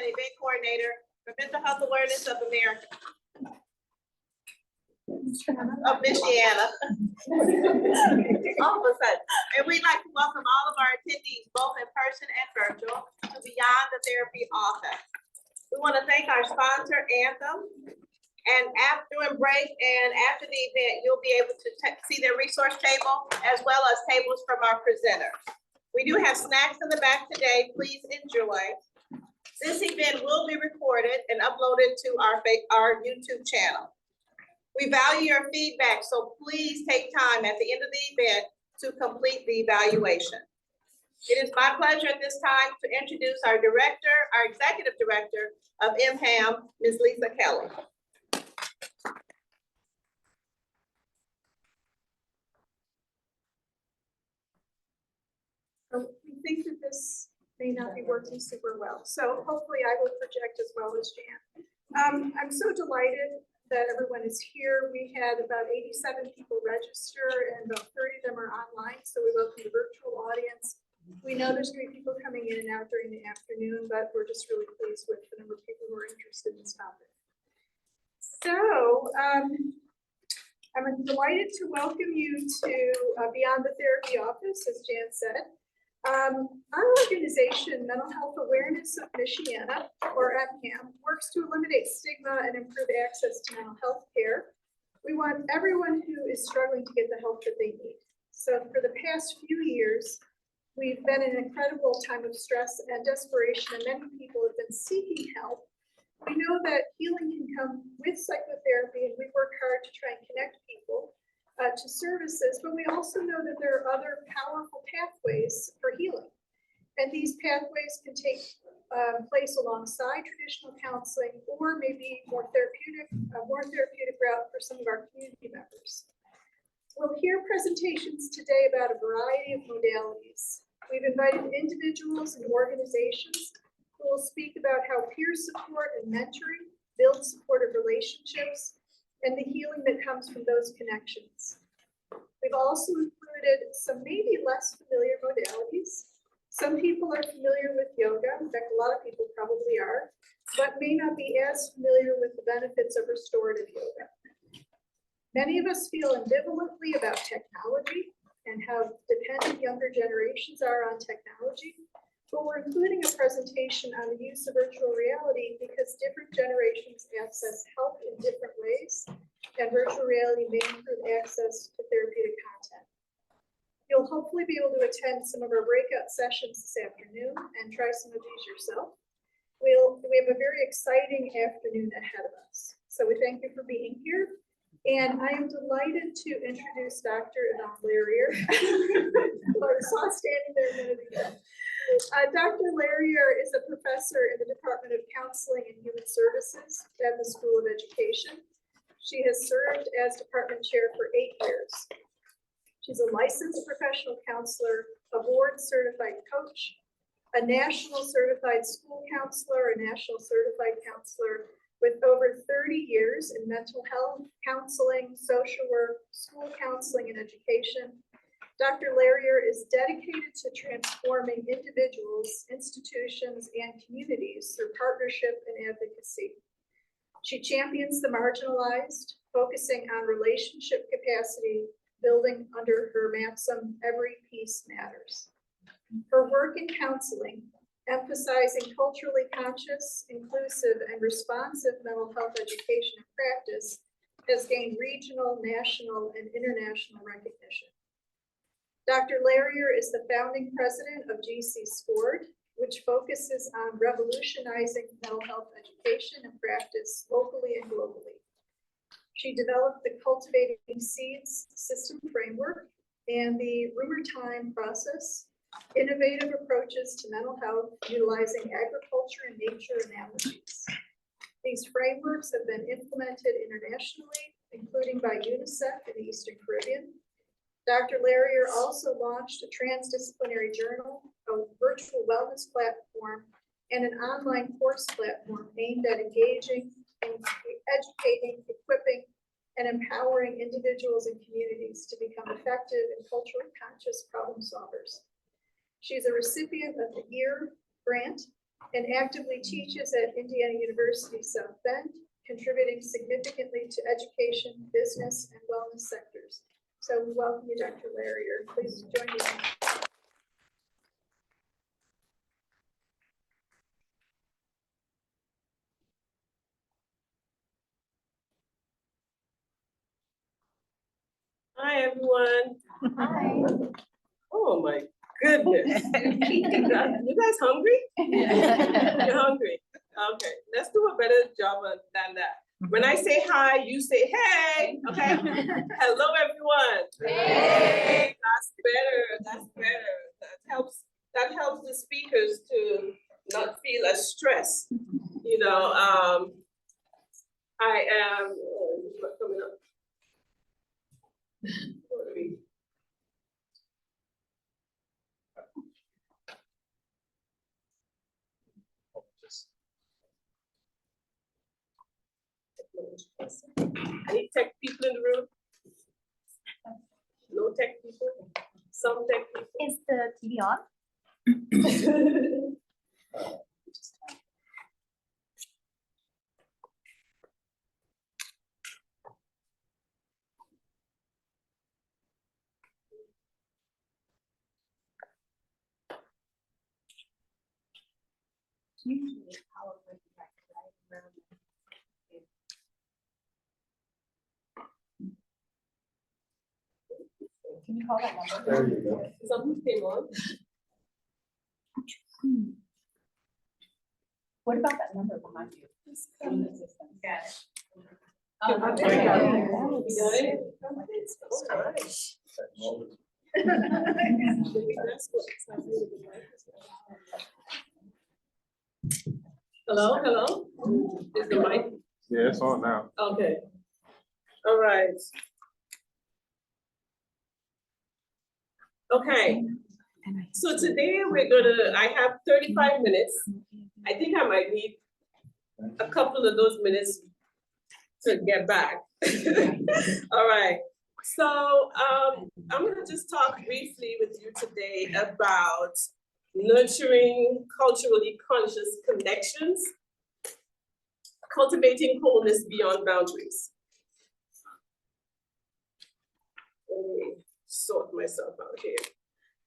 and Event Coordinator for Mental Health Awareness of America. Of Michiana. All of a sudden. And we'd like to welcome all of our attendees, both in person and virtual, to Beyond the Therapy Office. We want to thank our sponsor, Anthem. And during break and after the event, you'll be able to see their resource table as well as tables from our presenters. We do have snacks in the back today. Please enjoy. This event will be recorded and uploaded to our YouTube channel. We value your feedback, so please take time at the end of the event to complete the evaluation. It is my pleasure at this time to introduce our Executive Director of MHAM, Ms. Lisa Kelly. We think that this may not be working super well, so hopefully I will project as well as Jan. I'm so delighted that everyone is here. We had about 87 people register and about 30 of them are online, so we welcome the virtual audience. We know there's going to be people coming in and out during the afternoon, but we're just really pleased with the number of people who are interested in this topic. So I'm delighted to welcome you to Beyond the Therapy Office, as Jan said. Our organization, Mental Health Awareness of Michiana, or MHAM, works to eliminate stigma and improve access to mental health care. We want everyone who is struggling to get the help that they need. So for the past few years, we've been in an incredible time of stress and desperation, and many people have been seeking help. We know that healing can come with psychotherapy, and we work hard to try and connect people to services, but we also know that there are other powerful pathways for healing. And these pathways can take place alongside traditional counseling or maybe more therapeutic route for some of our community members. We'll hear presentations today about a variety of modalities. We've invited individuals and organizations who will speak about how peer support and mentoring build supportive relationships and the healing that comes from those connections. We've also included some maybe less familiar modalities. Some people are familiar with yoga. In fact, a lot of people probably are, but may not be as familiar with the benefits of restorative yoga. Many of us feel ambivalently about technology and how dependent younger generations are on technology, but we're including a presentation on the use of virtual reality because different generations access help in different ways, and virtual reality may improve access to therapeutic content. You'll hopefully be able to attend some of our breakout sessions this afternoon and try some of these yourself. We have a very exciting afternoon ahead of us. So we thank you for being here. And I am delighted to introduce Dr. Adell, who I saw standing there a minute ago. Dr. Larrier is a professor in the Department of Counseling and Human Services at the School of Education. She has served as department chair for 8 years. She's a licensed professional counselor, a board certified coach, a national certified school counselor, a national certified counselor with over 30 years in mental health, counseling, social work, school counseling, and education. Dr. Larrier is dedicated to transforming individuals, institutions, and communities through partnership and advocacy. She champions the marginalized, focusing on relationship capacity, building under her maxim, every piece matters. Her work in counseling, emphasizing culturally conscious, inclusive, and responsive mental health education and practice, has gained regional, national, and international recognition. Dr. Larrier is the founding president of GC SCORED, which focuses on revolutionizing mental health education and practice locally and globally. She developed the Cultivating Seeds System Framework and the Rumor Time process, innovative approaches to mental health utilizing agriculture and nature analogies. These frameworks have been implemented internationally, including by UNICEF in the Eastern Caribbean. Dr. Larrier also launched a transdisciplinary journal, a virtual wellness platform, and an online course platform aimed at engaging, educating, equipping, and empowering individuals and communities to become effective and culturally conscious problem solvers. She's a recipient of the EAR grant and actively teaches at Indiana University South Bend, contributing significantly to education, business, and wellness sectors. So we welcome you, Dr. Larrier. Please join me. Hi, everyone. Hi. Oh, my goodness. You guys hungry? You're hungry? Okay, let's do a better job than that. When I say hi, you say hey, okay? Hello, everyone. Hey. That's better, that's better. That helps the speakers to not feel as stressed. You know, I am, what's coming up? Any tech people in the room? No tech people? Some tech people? Is the TV on? Can you call that number? There you go. Something came on. What about that number behind you? Yeah. Oh, You there you got go. it? Hello, hello? Is the mic? Yeah, it's on now. Okay. All right. Okay. So today I have 35 minutes. I think I might need a couple of those minutes to get back. All right. So I'm gonna just talk briefly with you today about nurturing culturally conscious connections, cultivating wholeness beyond boundaries. Let me sort myself out here.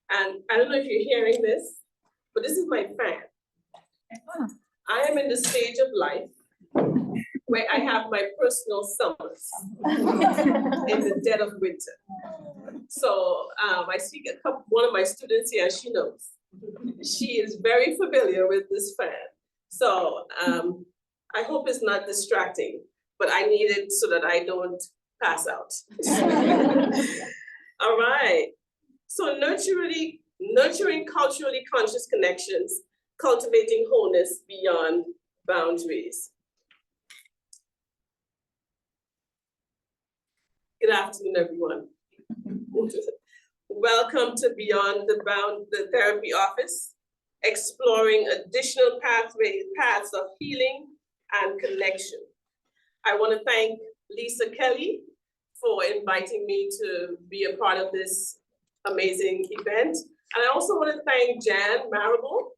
And I don't know if you're hearing this, but this is my fan. I am in the stage of life where I have my personal summers in the dead of winter. So I speak one of my students here, and she knows. She is very familiar with this fan. So I hope it's not distracting, but I need it so that I don't pass out. All right. So nurturing culturally conscious connections, cultivating wholeness beyond boundaries. Good afternoon, everyone. Welcome to Beyond the Therapy Office, exploring additional paths of healing and connection. I want to thank Lisa Kelly for inviting me to be a part of this amazing event. And I also want to thank Jan Marable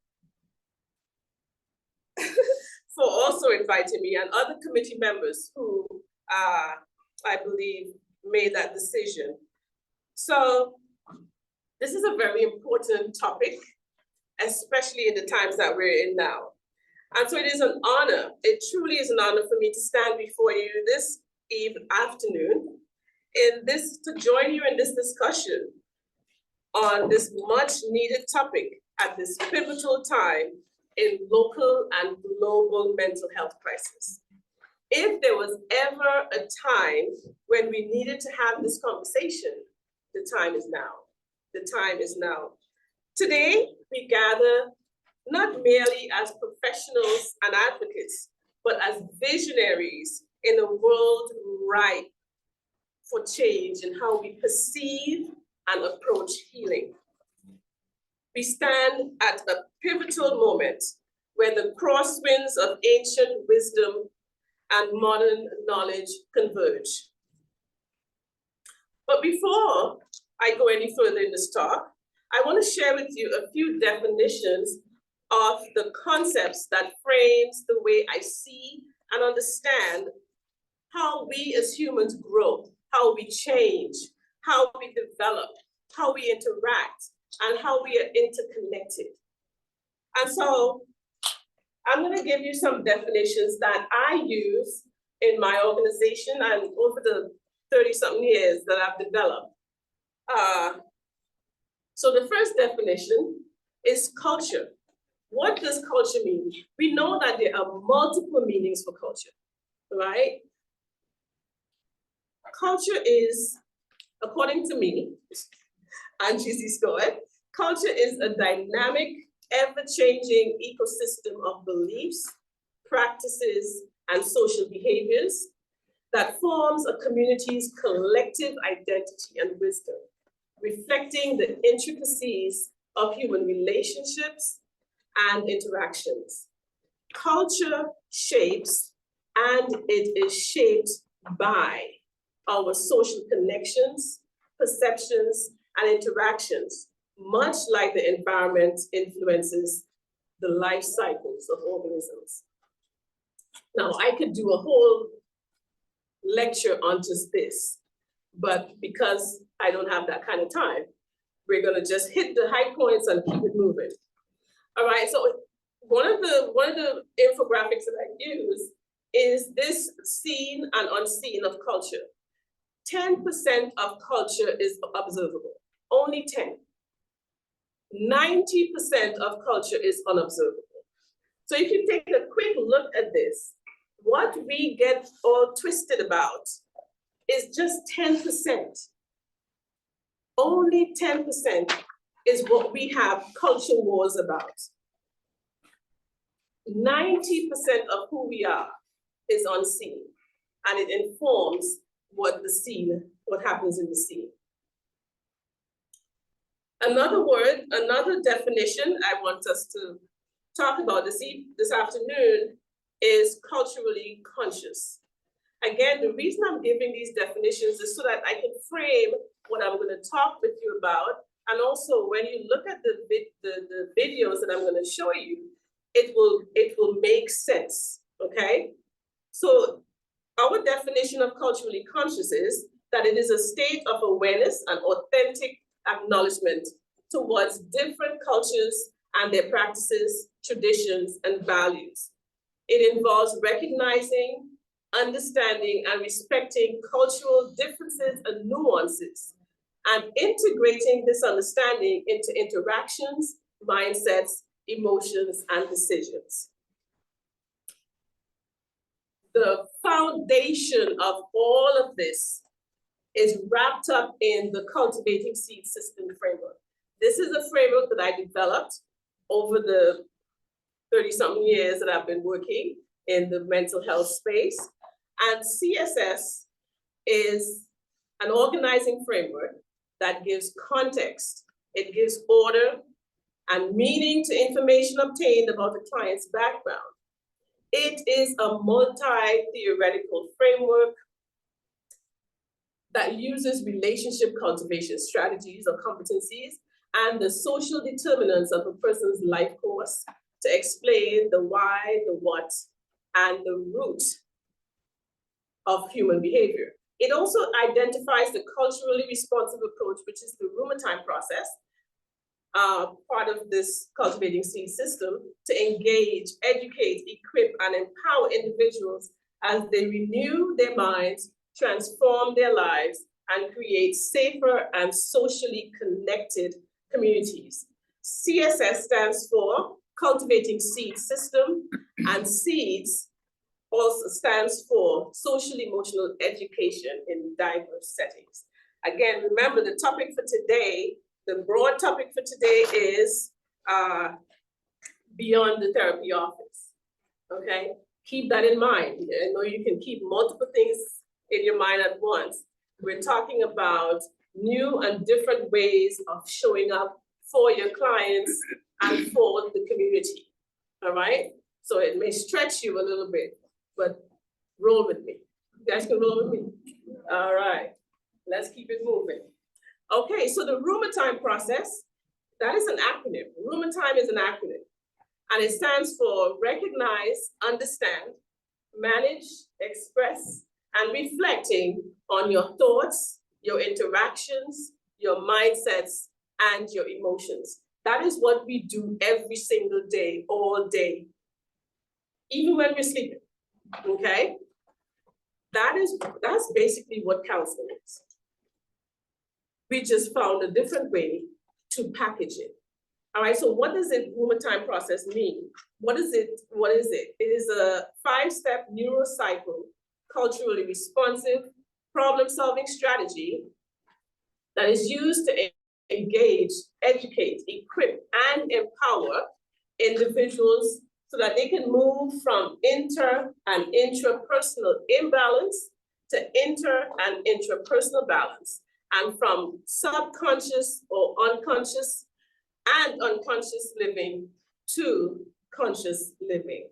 for also inviting me, and other committee members who I believe made that decision. So this is a very important topic, especially in the times that we're in now. And so it is an honor, it truly is an honor for me to stand before you this afternoon to join you in this discussion on this much needed topic at this pivotal time in local and global mental health crisis. If there was ever a time when we needed to have this conversation, the time is now. The time is now. Today, we gather not merely as professionals and advocates, but as visionaries in a world ripe for change in how we perceive and approach healing. We stand at a pivotal moment where the crosswinds of ancient wisdom and modern knowledge converge. But before I go any further in this talk, I want to share with you a few definitions of the concepts that frames the way I see and understand how we as humans grow, how we change, how we develop, how we interact, and how we are interconnected. And so I'm gonna give you some definitions that I use in my organization and over the 30-something years that I've developed. So the first definition is culture. What does culture mean? We know that there are multiple meanings for culture, right? Culture is, according to me, and GC Scored, culture is a dynamic, ever-changing ecosystem of beliefs, practices, and social behaviors that forms a community's collective identity and wisdom, reflecting the intricacies of human relationships and interactions. Culture shapes, and it is shaped by our social connections, perceptions, and interactions, much like the environment influences the life cycles of organisms. Now, I could do a whole lecture on just this, but because I don't have that kind of time, we're gonna just hit the high points and keep it moving. All right, so one of the infographics that I use is this seen and unseen of culture. 10% of culture is observable, only 10. 90% of culture is unobservable. So if you take a quick look at this, what we get all twisted about is just 10%. Only 10% is what we have culture wars about. 90% of who we are is unseen, and it informs what happens in the scene. Another word, another definition I want us to talk about this afternoon is culturally conscious. Again, the reason I'm giving these definitions is so that I can frame what I'm going to talk with you about, and also when you look at the videos that I'm going to show you, it will make sense, okay? So our definition of culturally conscious is that it is a state of awareness and authentic acknowledgement towards different cultures and their practices, traditions, and values. It involves recognizing, understanding, and respecting cultural differences and nuances, and integrating this understanding into interactions, mindsets, emotions, and decisions. The foundation of all of this is wrapped up in the Cultivating Seed System framework. This is a framework that I developed over the 30-something years that I've been working in the mental health space. And CSS is an organizing framework that gives context, it gives order and meaning to information obtained about the client's background. It is a multi-theoretical framework that uses relationship cultivation strategies or competencies and the social determinants of a person's life course to explain the why, the what, and the root of human behavior. It also identifies the culturally responsive approach, which is the Rumor Time process, part of this Cultivating Seed System, to engage, educate, equip, and empower individuals as they renew their minds, transform their lives, and create safer and socially connected communities. CSS stands for Cultivating Seed System, and SEEDS also stands for Social Emotional Education in Diverse Settings. Again, remember the topic for today, the broad topic for today is beyond the therapy office, okay? Keep that in mind. I know you can keep multiple things in your mind at once. We're talking about new and different ways of showing up for your clients and for the community, all right? So it may stretch you a little bit, but roll with me. You guys can roll with me? All right, let's keep it moving. Okay, so the Rumor Time process, that is an acronym. Rumor Time is an acronym. And it stands for recognize, understand, manage, express, and reflecting on your thoughts, your interactions, your mindsets, and your emotions. That is what we do every single day, all day, even when we're sleeping, okay? That's basically what counseling is. We just found a different way to package it. All right, so what does the time process mean? What is it? It is a 5-step neurocycle, culturally responsive, problem-solving strategy that is used to engage, educate, equip, and empower individuals so that they can move from inter and intrapersonal imbalance to inter and intrapersonal balance, and from subconscious or unconscious and unconscious living to conscious living.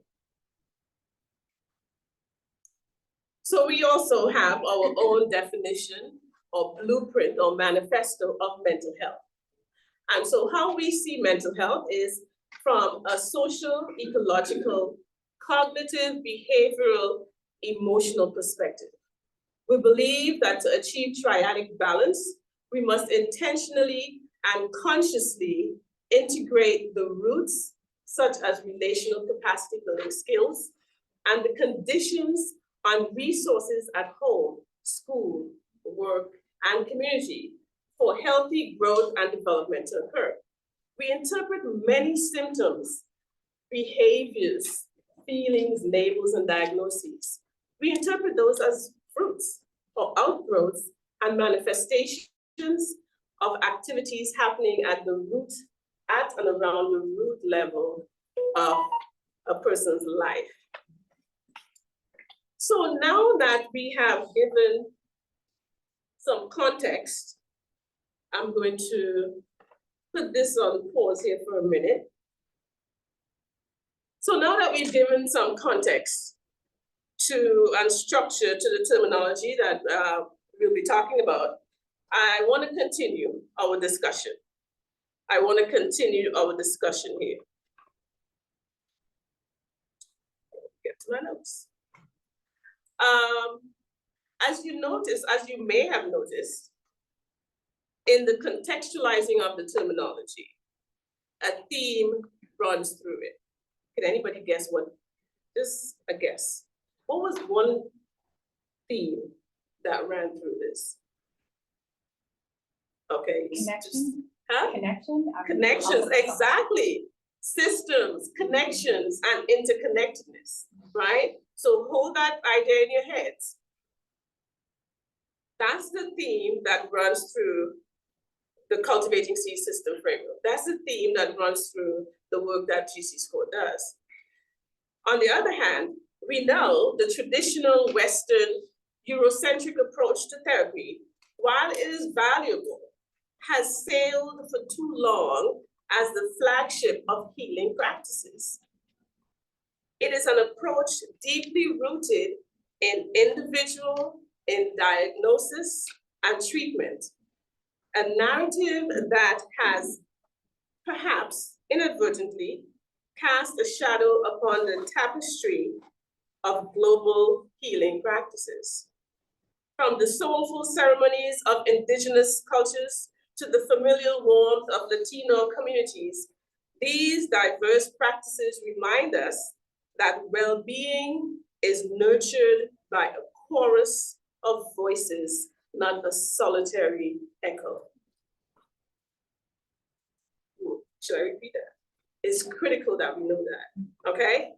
So we also have our own definition or blueprint or manifesto of mental health. And so how we see mental health is from a social, ecological, cognitive, behavioral, emotional perspective. We believe that to achieve triadic balance, we must intentionally and consciously integrate the roots, such as relational capacity building skills, and the conditions and resources at home, school, work, and community for healthy growth and development to occur. We interpret many symptoms, behaviors, feelings, labels, and diagnoses. We interpret those as fruits or outgrowths and manifestations of activities happening at the root, at and around the root level of a person's life. So now that we have given some context, I'm going to put this on pause here for a minute. So now that we've given some context to and structure to the terminology that we'll be talking about, I want to continue our discussion. Here. Get to my notes. As you may have noticed, in the contextualizing of the terminology, a theme runs through it. Can anybody guess what? Just a guess. What was one theme that ran through this? Okay. Connection. Huh? Connection. Connections, exactly. Systems, connections, and interconnectedness, right? So hold that idea in your heads. That's the theme that runs through the Cultivating C System framework. That's the theme that runs through the work that GC Score does. On the other hand, we know the traditional Western Eurocentric approach to therapy, while it is valuable, has sailed for too long as the flagship of healing practices. It is an approach deeply rooted in diagnosis and treatment, a narrative that has perhaps inadvertently cast a shadow upon the tapestry of global healing practices. From the soulful ceremonies of indigenous cultures to the familial warmth of Latino communities, these diverse practices remind us that well-being is nurtured by a chorus of voices, not a solitary echo. Should I repeat that? It's critical that we know that, okay?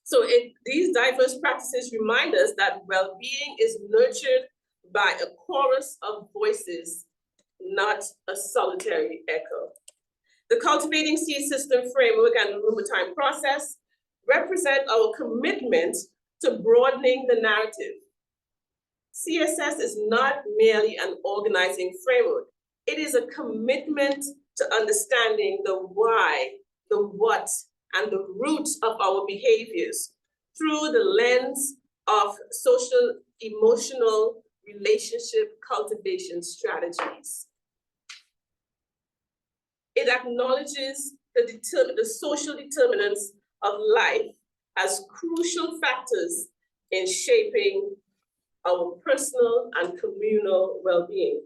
So these diverse practices remind us that well-being is nurtured by a chorus of voices, not a solitary echo. The Cultivating C System framework and the Rheumatoid process represent our commitment to broadening the narrative. CSS is not merely an organizing framework. It is a commitment to understanding the why, the what, and the roots of our behaviors through the lens of social, emotional, relationship cultivation strategies. It acknowledges the social determinants of life as crucial factors in shaping our personal and communal well-being.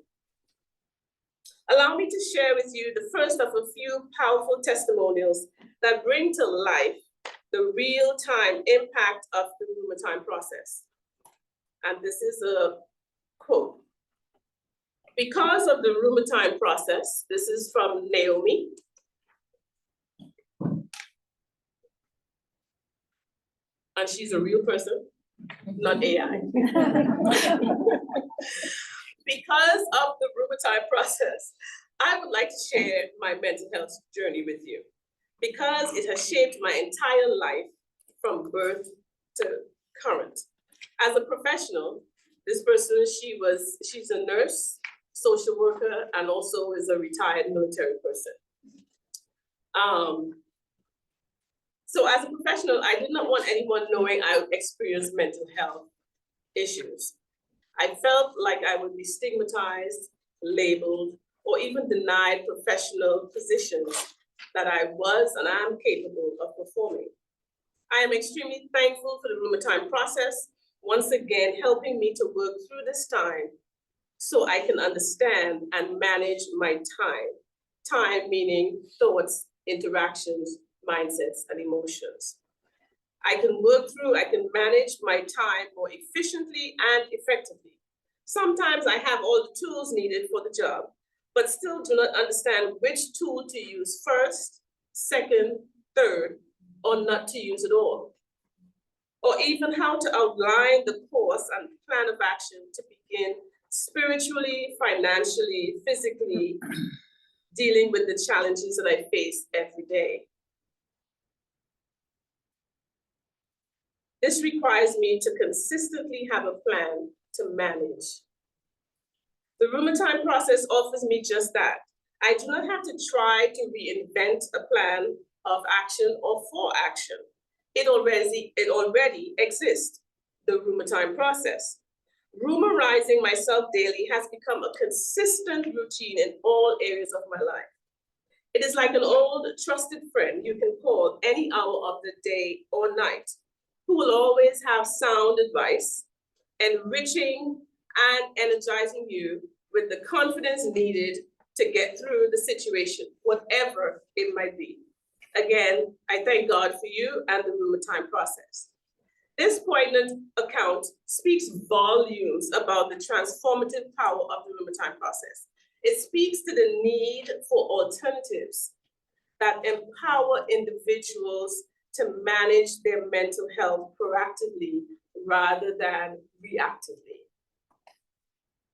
Allow me to share with you the first of a few powerful testimonials that bring to life the real-time impact of the rheumatoid process. And this is a quote. Because of the rheumatoid process, this is from Naomi. And she's a real person, not AI. Because of the rheumatoid process, I would like to share my mental health journey with you because it has shaped my entire life from birth to current. As a professional, this person, she's a nurse, social worker, and also is a retired military person. So as a professional, I did not want anyone knowing I experienced mental health issues. I felt like I would be stigmatized, labeled, or even denied professional positions that I was and am capable of performing. I am extremely thankful for the rheumatoid process, once again helping me to work through this time so I can understand and manage my time. Time meaning thoughts, interactions, mindsets, and emotions. I can manage my time more efficiently and effectively. Sometimes I have all the tools needed for the job, but still do not understand which tool to use first, second, third, or not to use at all. Or even how to outline the course and plan of action to begin spiritually, financially, physically, dealing with the challenges that I face every day. This requires me to consistently have a plan to manage. The rheumatoid process offers me just that. I do not have to try to reinvent a plan of action or for action. It already exists, the rheumatoid process. Rheumerizing myself daily has become a consistent routine in all areas of my life. It is like an old trusted friend you can call any hour of the day or night, who will always have sound advice, enriching and energizing you with the confidence needed to get through the situation, whatever it might be. Again, I thank God for you and the rheumatoid process. This poignant account speaks volumes about the transformative power of the rheumatoid process. It speaks to the need for alternatives that empower individuals to manage their mental health proactively rather than reactively.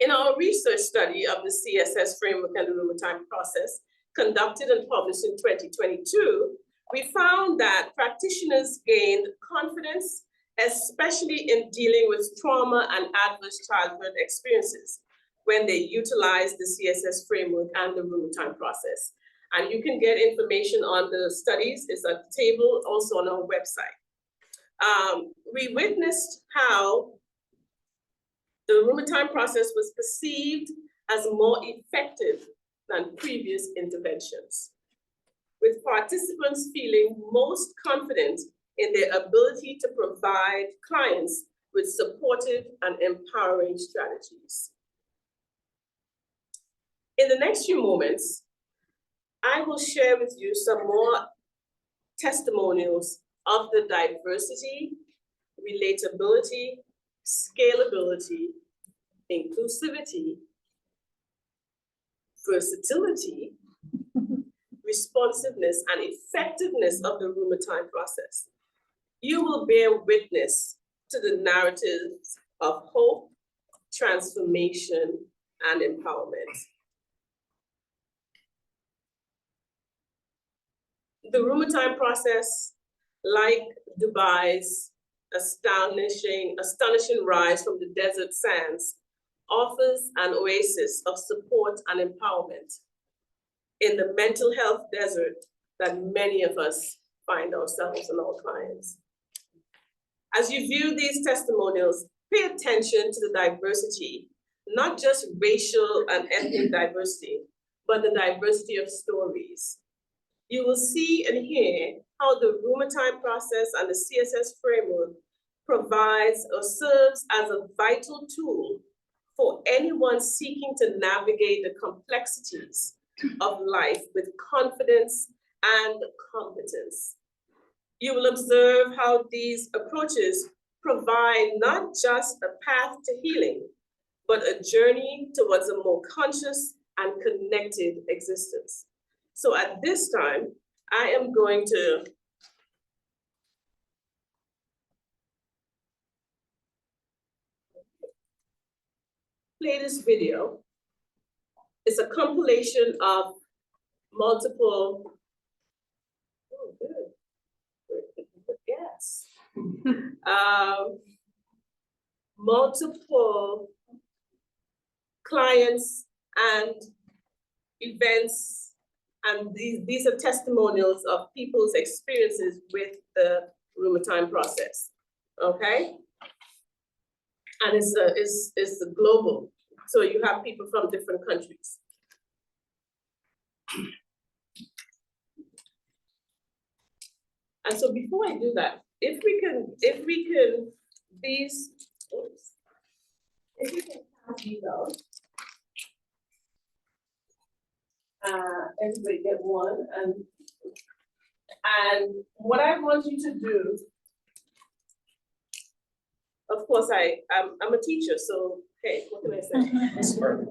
In our research study of the CSS framework and the rheumatoid process, conducted and published in 2022, we found that practitioners gained confidence, especially in dealing with trauma and adverse childhood experiences when they utilized the CSS framework and the rheumatoid process. And you can get information on the studies, it's a table also on our website. We witnessed how the rheumatoid process was perceived as more effective than previous interventions, with participants feeling most confident in their ability to provide clients with supportive and empowering strategies. In the next few moments, I will share with you some more testimonials of the diversity, relatability, scalability, inclusivity, versatility, responsiveness, and effectiveness of the rheumatoid process. You will bear witness to the narratives of hope, transformation, and empowerment. The rheumatoid process, like Dubai's astonishing rise from the desert sands, offers an oasis of support and empowerment in the mental health desert that many of us find ourselves and our clients. As you view these testimonials, pay attention to the diversity, not just racial and ethnic diversity, but the diversity of stories. you will see and hear how the rheumatoid process and the CSS framework provides or serves as a vital tool for anyone seeking to navigate the complexities of life with confidence and competence. You will observe how these approaches provide not just a path to healing, but a journey towards a more conscious and connected existence. So at this time, I am going to play this video. It's a compilation of multiple, oh good, yes. Multiple clients and events, and these are testimonials of people's experiences with the rheumatoid process, okay? And it's global, so you have people from different countries. And so before I do that, if we can, these, oops, if you can pass these out. Everybody get one, and what I want you to do, of course, I'm a teacher, so hey, what can I say?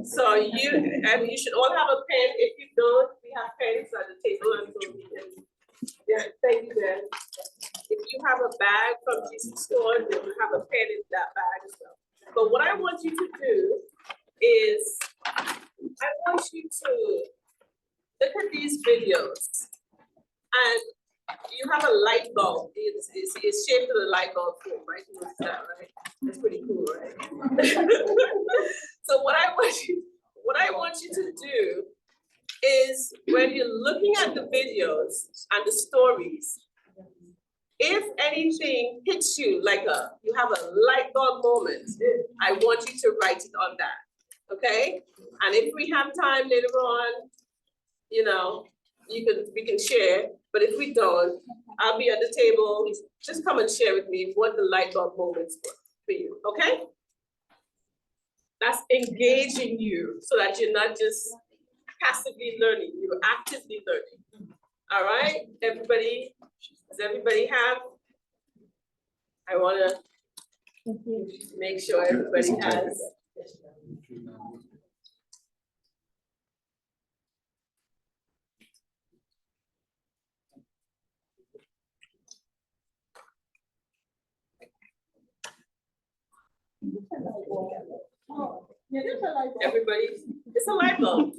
So you should all have a pen. If you don't, we have pens at the table, and so we can. Yeah, thank you, Dan. If you have a bag from GC store, then you have a pen in that bag as well. But what I want you to do is, I want you to look at these videos, and you have a light bulb. It's shaped in a light bulb form, right? You know that, right? That's pretty cool, right? So what I want you to do is, when you're looking at the videos and the stories, if anything hits you like you have a light bulb moment, I want you to write it on that, okay? And if we have time later on, you know, we can share, but if we don't, I'll be at the table. Just come and share with me what the light bulb moments were for you, okay? That's engaging you so that you're not just passively learning, you're actively learning. All right, everybody, does everybody have? I wanna make sure everybody has. Everybody, it's a light bulb.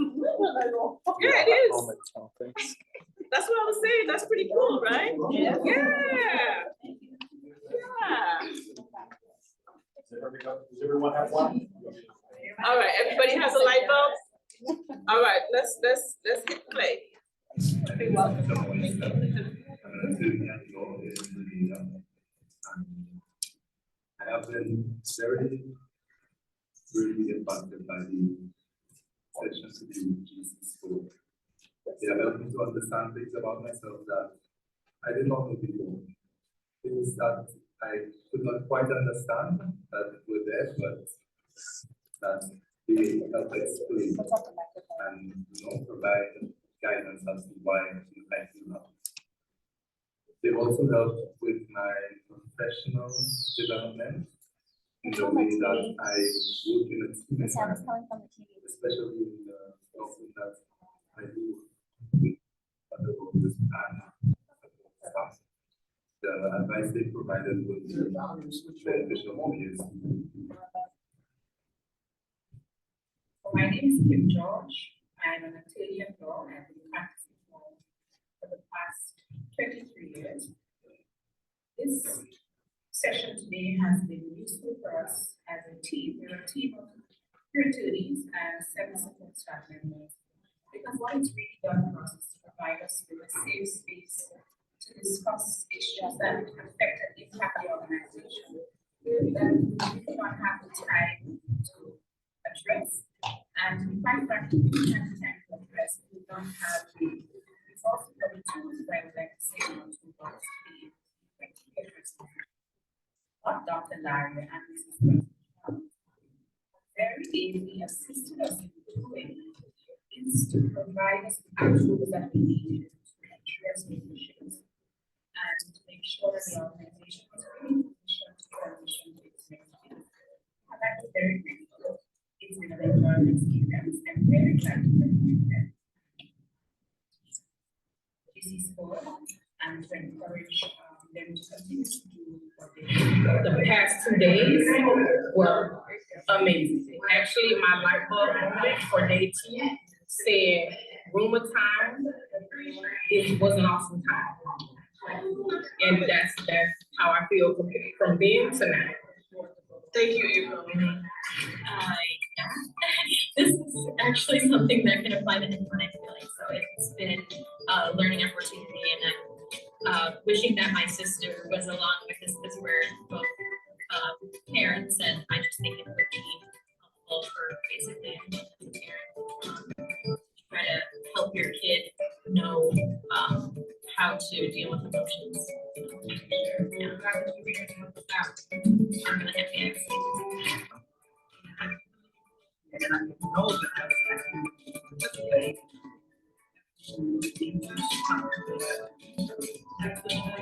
Yeah, it is. That's what I was saying. That's pretty cool, right? Yeah. Yeah. Does everyone have one? All right, everybody has a light bulb? All right, let's hit play. I have been very really impacted by the sessions with you, Jesus School. They have helped me to understand things about myself that I did not know before. Things that I could not quite understand that were there, but that they help explain and provide guidance as to why I feel now. They've also helped with my professional development in the way that I work in a team, especially in the office that I do with other workers and staff. The advice they provided will be beneficial for years. My name is Kim George. I'm an attorney at law and I've been practicing law for the past 23 years. This session today has been useful for us as a team. We're a team of 3 attorneys and 7 support staff members. Because what it's really done for us is to provide us with a safe space to discuss issues that affect and impact the organization that we do not have the time to address. And quite frankly, we have time to address. We don't have the resources that we do Larrier and Mrs. Very easily assisted us in doing is to provide us with the tools that we needed to address these issues and to make sure that the organization was really positioned to transition to its next phase. I'd like to very grateful. It's been an enjoyable experience and very glad to be here. GC School and to encourage them to continue to do what they do. The past 2 days were amazing. Actually, my light bulb moment for day 2 said rumor time was an awesome time. And that's how I feel from then to now. Thank you, Yvonne. This is actually something that can apply to anyone, I feel like. So it's been a learning opportunity, and I'm wishing that my sister was along with this because we're both parents, and I just think it would be helpful for basically anyone as a parent, try to help your kid know how to deal with emotions. Yeah. I'm gonna have to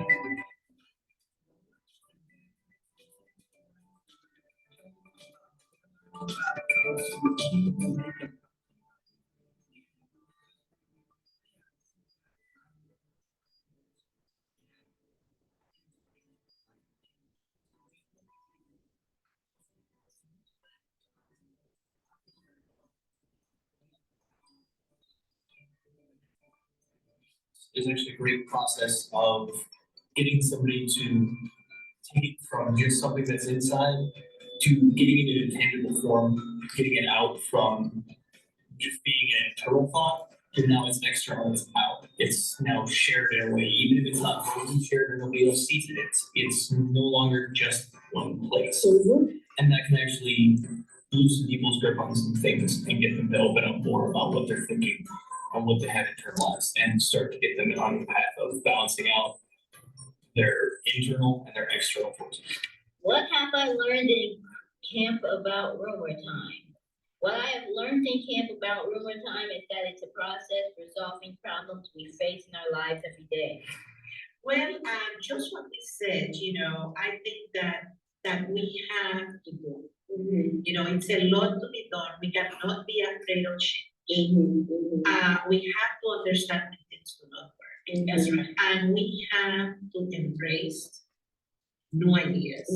There's actually a great process of getting somebody to take it from just something that's inside to getting it in a tangible form, getting it out from just being an internal thought to now it's external, it's out. It's now shared in a way, even if it's not fully shared and nobody else sees it, it's no longer just one place. And that can actually loosen people's grip on some things and get them to open up more about what they're thinking on what they have internalized and start to get them on the path of balancing out their internal and their external forces. What have I learned in camp about rumor time? What I have learned in camp about rumor time is that it's a process for solving problems we face in our lives every day. Well, just what we said, I think that we have to do. It's a lot to be done. We cannot be afraid of change. We have to understand that things will not work. That's right. And we have to embrace new ideas,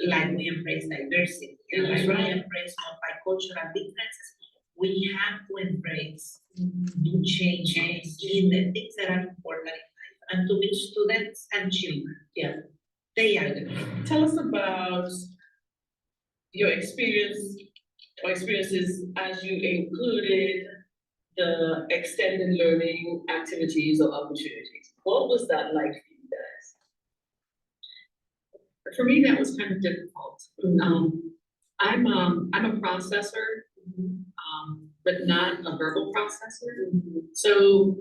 like we embrace diversity, like we embrace multicultural differences. We have to embrace new changes in the things that are important in life, and to which students and children, they are the. Tell us about your experiences as you included the extended learning activities or opportunities. What was that like for you guys? For me, that was kind of difficult. I'm a processor, but not a verbal processor. So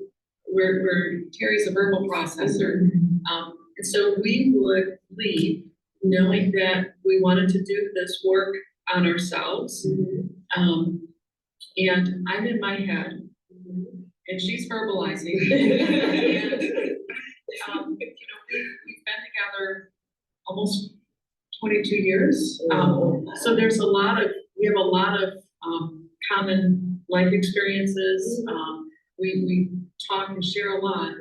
Terry's a verbal processor. And so we would leave knowing that we wanted to do this work on ourselves. And I'm in my head, and she's verbalizing. And, we've been together almost 22 years. So we have a lot of common life experiences. We talk and share a lot.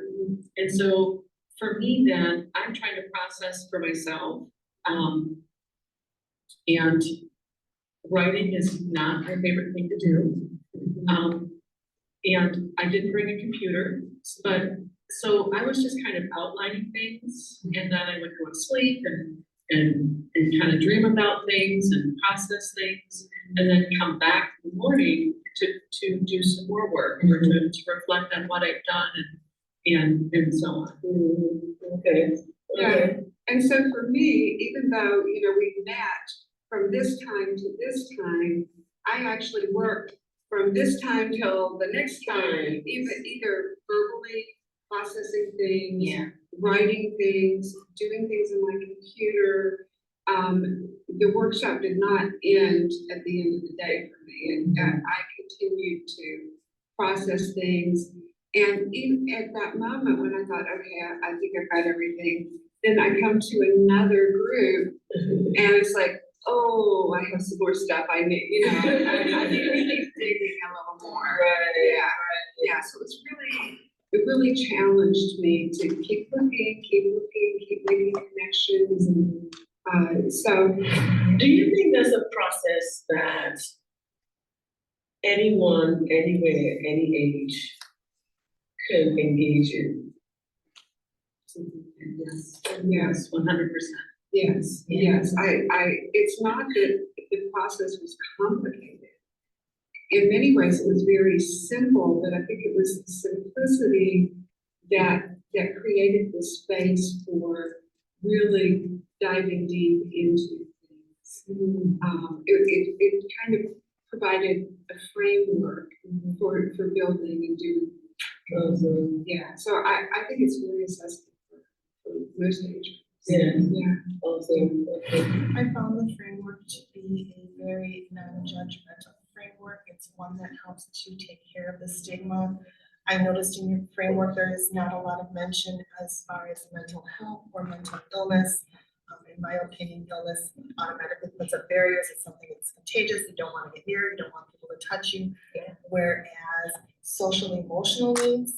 And so for me then, I'm trying to process for myself. And writing is not my favorite thing to do. And I didn't bring a computer, but so I was just kind of outlining things, and then I would go to sleep and kind of dream about things and process things, and then come back in the morning to do some more work or to reflect on what I've done and so on. Okay. Yeah, and so for me, even though, we met from this time to this time, I actually worked from this time till the next time, either verbally processing things, writing things, doing things on my computer, the workshop did not end at the end of the day for me, and I continued to process things. And even at that moment when I thought, okay, I think I've got everything, then I come to another group, and it's like, oh, I have some more stuff I need, you know, I need to keep digging a little more. Right. Yeah, so it really challenged me to keep looking, keep making connections. And so, Do you think there's a process that anyone, anywhere, any age can engage in? yes, 100%. yes. It's not that the process was complicated. In many ways, it was very simple, but I think it was the simplicity that created the space for really diving deep into things. It kind of provided a framework for building and doing. Yeah, so I think it's really accessible for most age groups. Yeah. I found the framework to be a very non-judgmental framework. It's one that helps to take care of the stigma. I noticed in your framework there is not a lot of mention as far as mental health or mental illness. In my opinion, illness automatically puts up barriers. It's something that's contagious. You don't want to get near. You don't want people to touch you. Whereas social emotional needs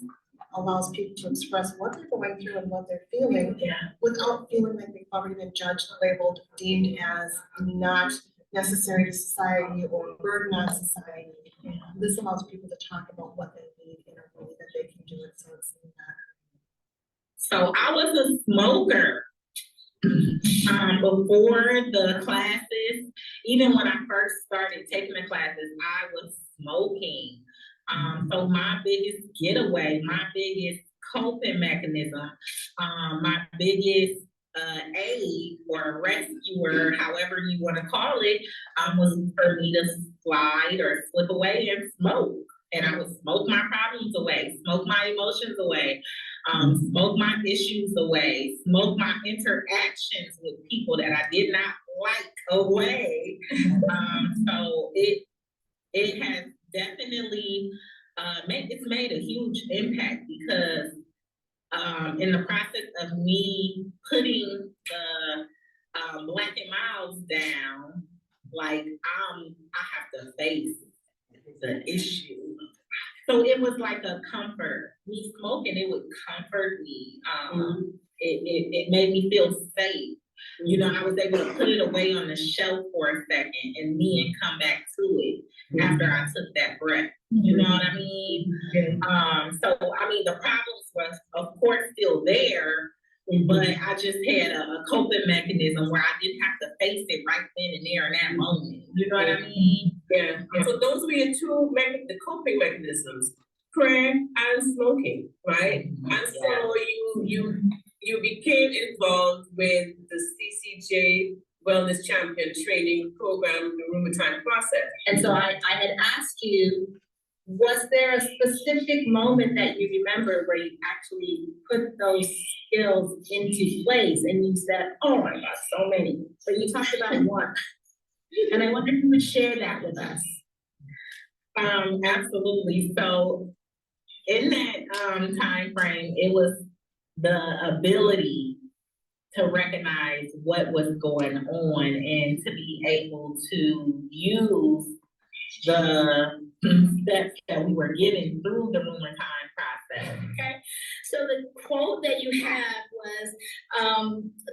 allows people to express what they're going through and what they're feeling without feeling like they've already been judged, labeled, deemed as not necessary to society or a burden on society. This allows people to talk about what they need in a way that they can do it, so it's not. So I was a smoker before the classes. Even when I first started taking the classes, I was smoking. So my biggest getaway, my biggest coping mechanism, my biggest aid or rescuer, however you want to call it, was for me to slide or slip away and smoke. And I would smoke my problems away, smoke my emotions away, smoke my issues away, smoke my interactions with people that I did not like away. So it has definitely made a huge impact, because in the process of me putting the Black and Miles down, like I have to face the issue. So it was like a comfort. Me smoking, it would comfort me. It made me feel safe. You know, I was able to put it away on the shelf for a second and then come back to it after I took that breath. You know what I mean? So I mean, the problems was of course still there, but I just had a coping mechanism where I didn't have to face it right then and there in that moment. You know what I mean? Yeah. So those were your two the coping mechanisms, prayer and smoking, right? And so you became involved with the CCJ Wellness Champion Training Program, the Rheumatoid process. And so I had asked you, was there a specific moment that you remember where you actually put those skills into place? And you said, oh my God, so many. But you talked about one. And I wonder if you would share that with us. Absolutely. So in that time frame, it was the ability to recognize what was going on and to be able to use the steps that we were given through the rheumatoid process. Okay, so the quote that you had was,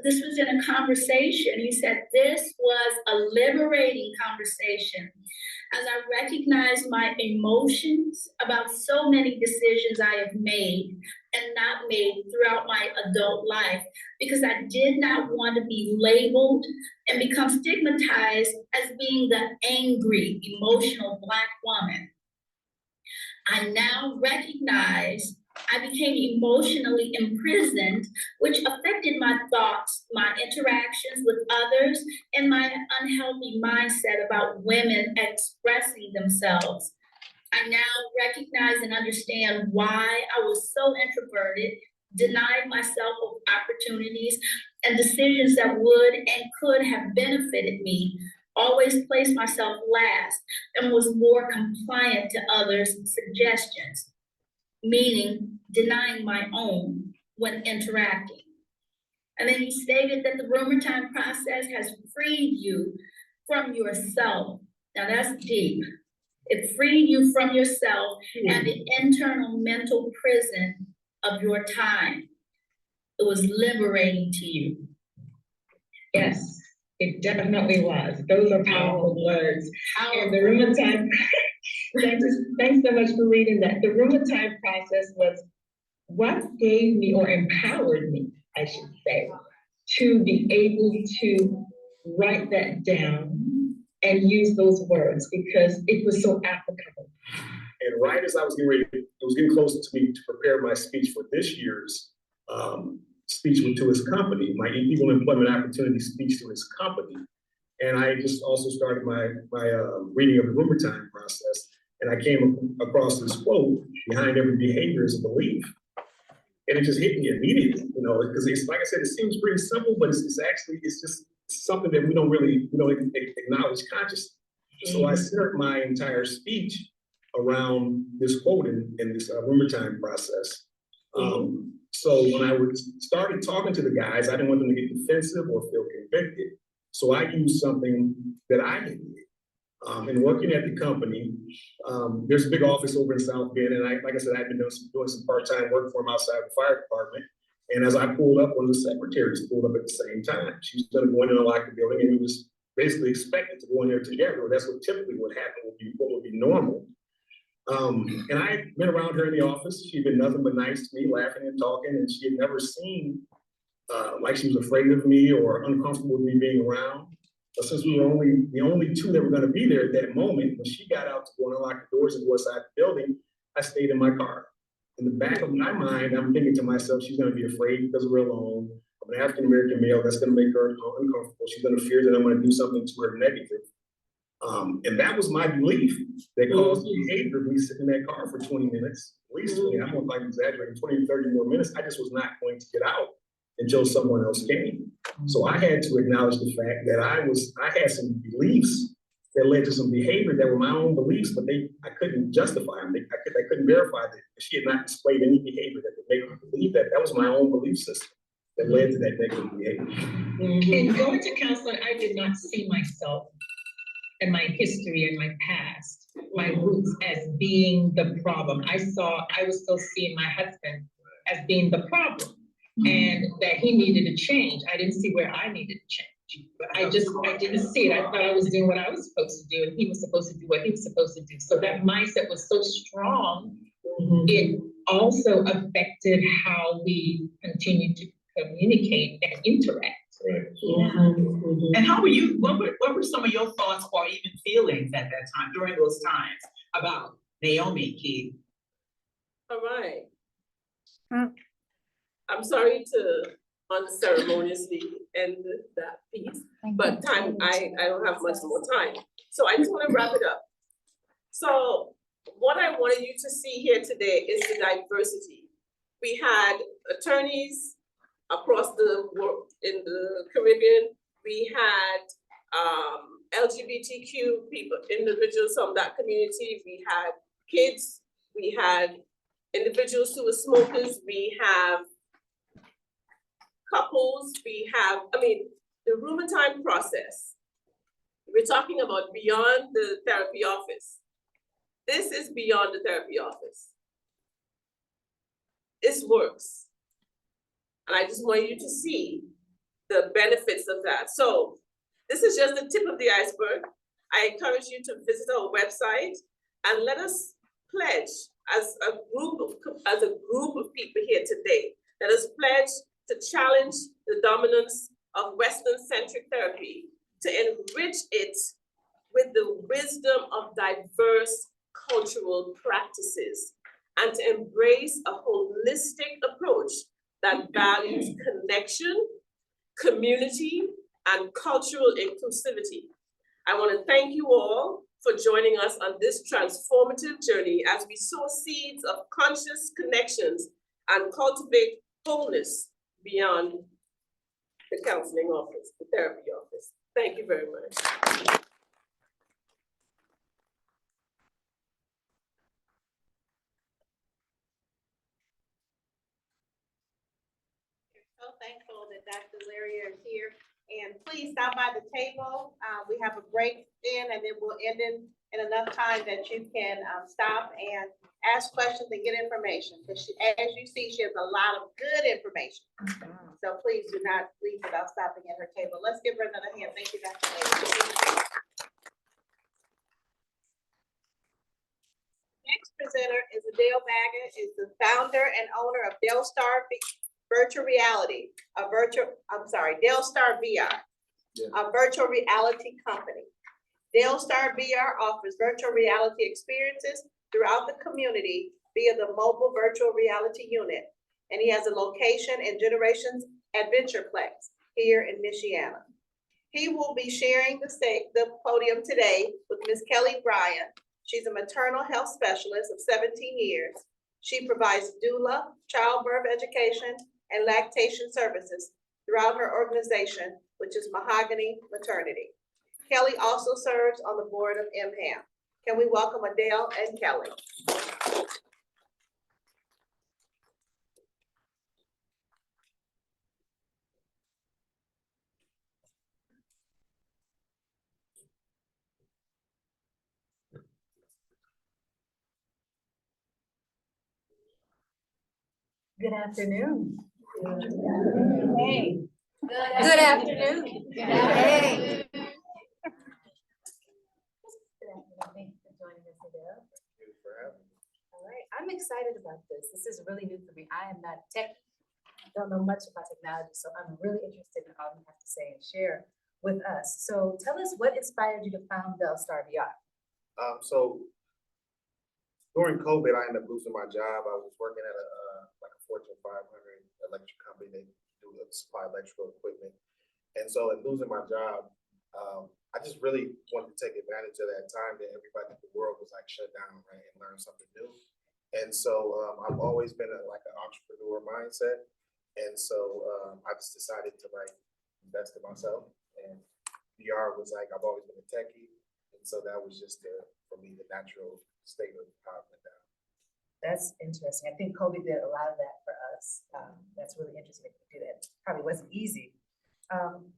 this was in a conversation. You said, this was a liberating conversation as I recognized my emotions about so many decisions I have made and not made throughout my adult life, because I did not want to be labeled and become stigmatized as being the angry, emotional Black woman. I now recognize I became emotionally imprisoned, which affected my thoughts, my interactions with others, and my unhealthy mindset about women expressing themselves. I now recognize and understand why I was so introverted, denied myself of opportunities and decisions that would and could have benefited me, always placed myself last, and was more compliant to others' suggestions, meaning denying my own when interacting. And then he stated that the rumor time process has freed you from yourself. Now that's deep. It freed you from yourself and the internal mental prison of your time. It was liberating to you. Yes, it definitely was. Those are powerful words. And the rumor time, thanks so much for reading that. The rumor time process was what gave me or empowered me, I should say, to be able to write that down and use those words because it was so applicable. And right as I was getting ready, it was getting closer to me to prepare my speech for this year's speech to his company, my Equal Employment Opportunity speech to his company. And I just also started my reading of the rumor time process. And I came across this quote, behind every behavior is a belief. And it just hit me immediately, you know, because it's, like I said, it seems pretty simple, but it's just something that we don't acknowledge consciously. So I centered my entire speech around this quote in this rumor time process. So when I started talking to the guys, I didn't want them to get defensive or feel convicted. So I used something that I did. And working at the company, there's a big office over in South Bend, and like I said, I've been doing some part-time work for them outside the fire department. And as I pulled up, one of the secretaries pulled up at the same time. She was going to go in and unlock the building, and we was basically expected to go in there together. That's what typically would happen, what would be normal. And I had been around her in the office. She'd been nothing but nice to me, laughing and talking, and she had never seemed like she was afraid of me or uncomfortable with me being around. But since we were the only two that were going to be there at that moment, when she got out to go and unlock the doors and go inside the building, I stayed in my car. In the back of my mind, I'm thinking to myself, she's going to be afraid because we're alone. I'm an African-American male, that's going to make her uncomfortable. She's going to fear that I'm going to do something to her negative. And that was my belief that caused the behavior of me sitting in that car for 20 minutes, at least 20, I don't know if I'm exaggerating, 20 to 30 more minutes. I just was not going to get out until someone else came. So I had to acknowledge the fact that I had some beliefs that led to some behavior that were my own beliefs, but I couldn't justify them. I couldn't verify that she had not displayed any behavior that would make me believe that. That was my own belief system that led to that negative behavior. In going to counseling, I did not see myself and my history and my past, my roots as being the problem. I was still seeing my husband as being the problem and that he needed to change. I didn't see where I needed to change. I didn't see it. I thought I was doing what I was supposed to do and he was supposed to do what he was supposed to do. So that mindset was so strong, it also affected how we continue to communicate and interact. And how were you, what were some of your thoughts or even feelings at that time, during those times about Naomi, Keith? All right. I'm sorry to unceremoniously end that piece, but I don't have much more time. So I just want to wrap it up. So what I wanted you to see here today is the diversity. We had attorneys across the world in the Caribbean. We had LGBTQ people, individuals from that community. We had kids. We had individuals who were smokers. We have couples. We have, the room and time process. We're talking about beyond the therapy office. This is beyond the therapy office. This works. And I just want you to see the benefits of that. So this is just the tip of the iceberg. I encourage you to visit our website and let us pledge as a group of people here today. Let us pledge to challenge the dominance of Western-centric therapy, to enrich it with the wisdom of diverse cultural practices, and to embrace a holistic approach that values connection, community, and cultural inclusivity. I want to thank you all for joining us on this transformative journey as we sow seeds of conscious connections and cultivate wholeness beyond the counseling office, the therapy office. Thank you very much. So thankful that Dr. Larrier is here. And please stop by the table. We have a break in and then we'll end in enough time that you can stop and ask questions and get information. Because as you see, she has a lot of good information. So please do not leave without stopping at her table. Let's give her another hand. Thank you, Dr. Larrier. Next presenter is Adell Badgett, is the founder and owner of Dellstar Virtual Reality, Dellstar VR, a virtual reality company. Dellstar VR offers virtual reality experiences throughout the community via the mobile virtual reality unit. And he has a location in Generations Adventureplex here in Michiana. He will be sharing the podium today with Ms. Kelly Bryan. She's a maternal health specialist of 17 years. She provides doula, childbirth education, and lactation services throughout her organization, which is Mahogany Maternity. Kelly also serves on the board of MHAM. Can we welcome Adell and Kelly? Good afternoon. Hey. Good afternoon. Hey. Thank you for joining us, Adell. All right, I'm excited about this. This is really new for me. I am not tech, don't know much about technology, so I'm really interested in all you have to say and share with us. So tell us what inspired you to found Dellstar VR? So during COVID, I ended up losing my job. I was working at a Fortune 500 electric company. They do supply electrical equipment. And so in losing my job, I just really wanted to take advantage of that time that everybody in the world was like shut down, right, and learn something new. And so I've always been an entrepreneur mindset. And so I just decided to invest in myself. And VR was I've always been a techie. And so that was just for me, the natural state of how it went down. That's interesting. I think COVID did a lot of that for us. That's really interesting to do that. Probably wasn't easy.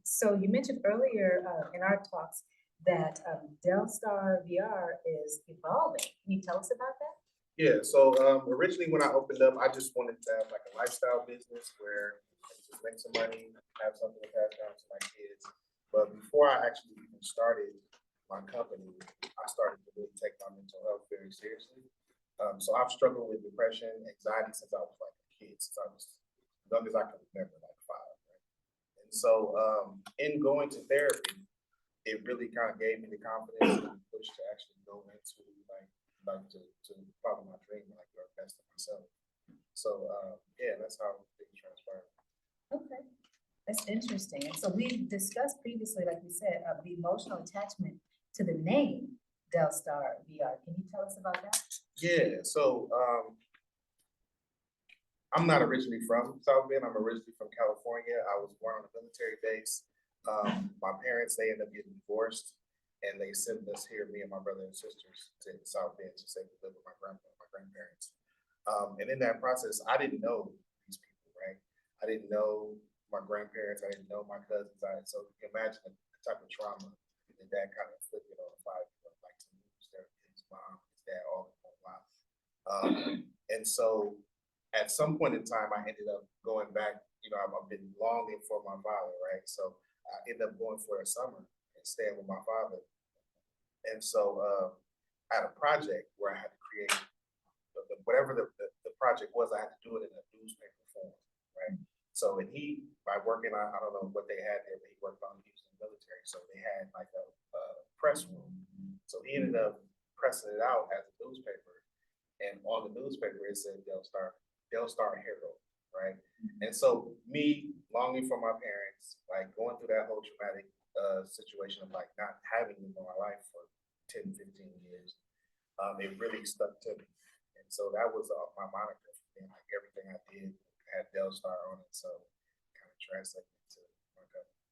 So you mentioned earlier in our talks that Dellstar VR is evolving. Can you tell us about that? Yeah, so originally when I opened up, I just wanted to have a lifestyle business where I just make some money, have something to pass down to my kids. But before I actually even started my company, I started to really take my mental health very seriously. So I've struggled with depression, anxiety since I was a kid, since I was as young as I can remember, 5. Right? And so in going to therapy, it really kind of gave me the confidence and push to actually go into to follow my dream, the best of myself. So yeah, that's how things transpired. Okay, that's interesting. And so we discussed previously, like you said, the emotional attachment to the name Dellstar VR. Can you tell us about that? Yeah, so I'm not originally from South Bend. I'm originally from California. I was born on a military base. My parents, they ended up getting divorced, and they sent us here, me and my brother and sisters, to South Bend to say we live with my grandparents. And in that process, I didn't know these people, right? I didn't know my grandparents. I didn't know my cousins. So you can imagine the type of trauma that kind of inflicted on a 5-year-old, to lose his mom, his dad, all in one life. And so at some point in time, I ended up going back. I've been longing for my father, right? So I ended up going for a summer and staying with my father. And so I had a project where I had to create whatever the project was. I had to do it in a newspaper form, right? So, and he, by working on, I don't know what they had there, but he worked on Houston military. So they had a press room. So he ended up pressing it out as a newspaper. And on the newspaper, it said Dellstar Herald, right? And so me longing for my parents, going through that whole traumatic situation of not having them in my life for 10, 15 years, it really stuck to me. And so that was my moniker. And everything I did had Dellstar on it, so kind of translated to my company.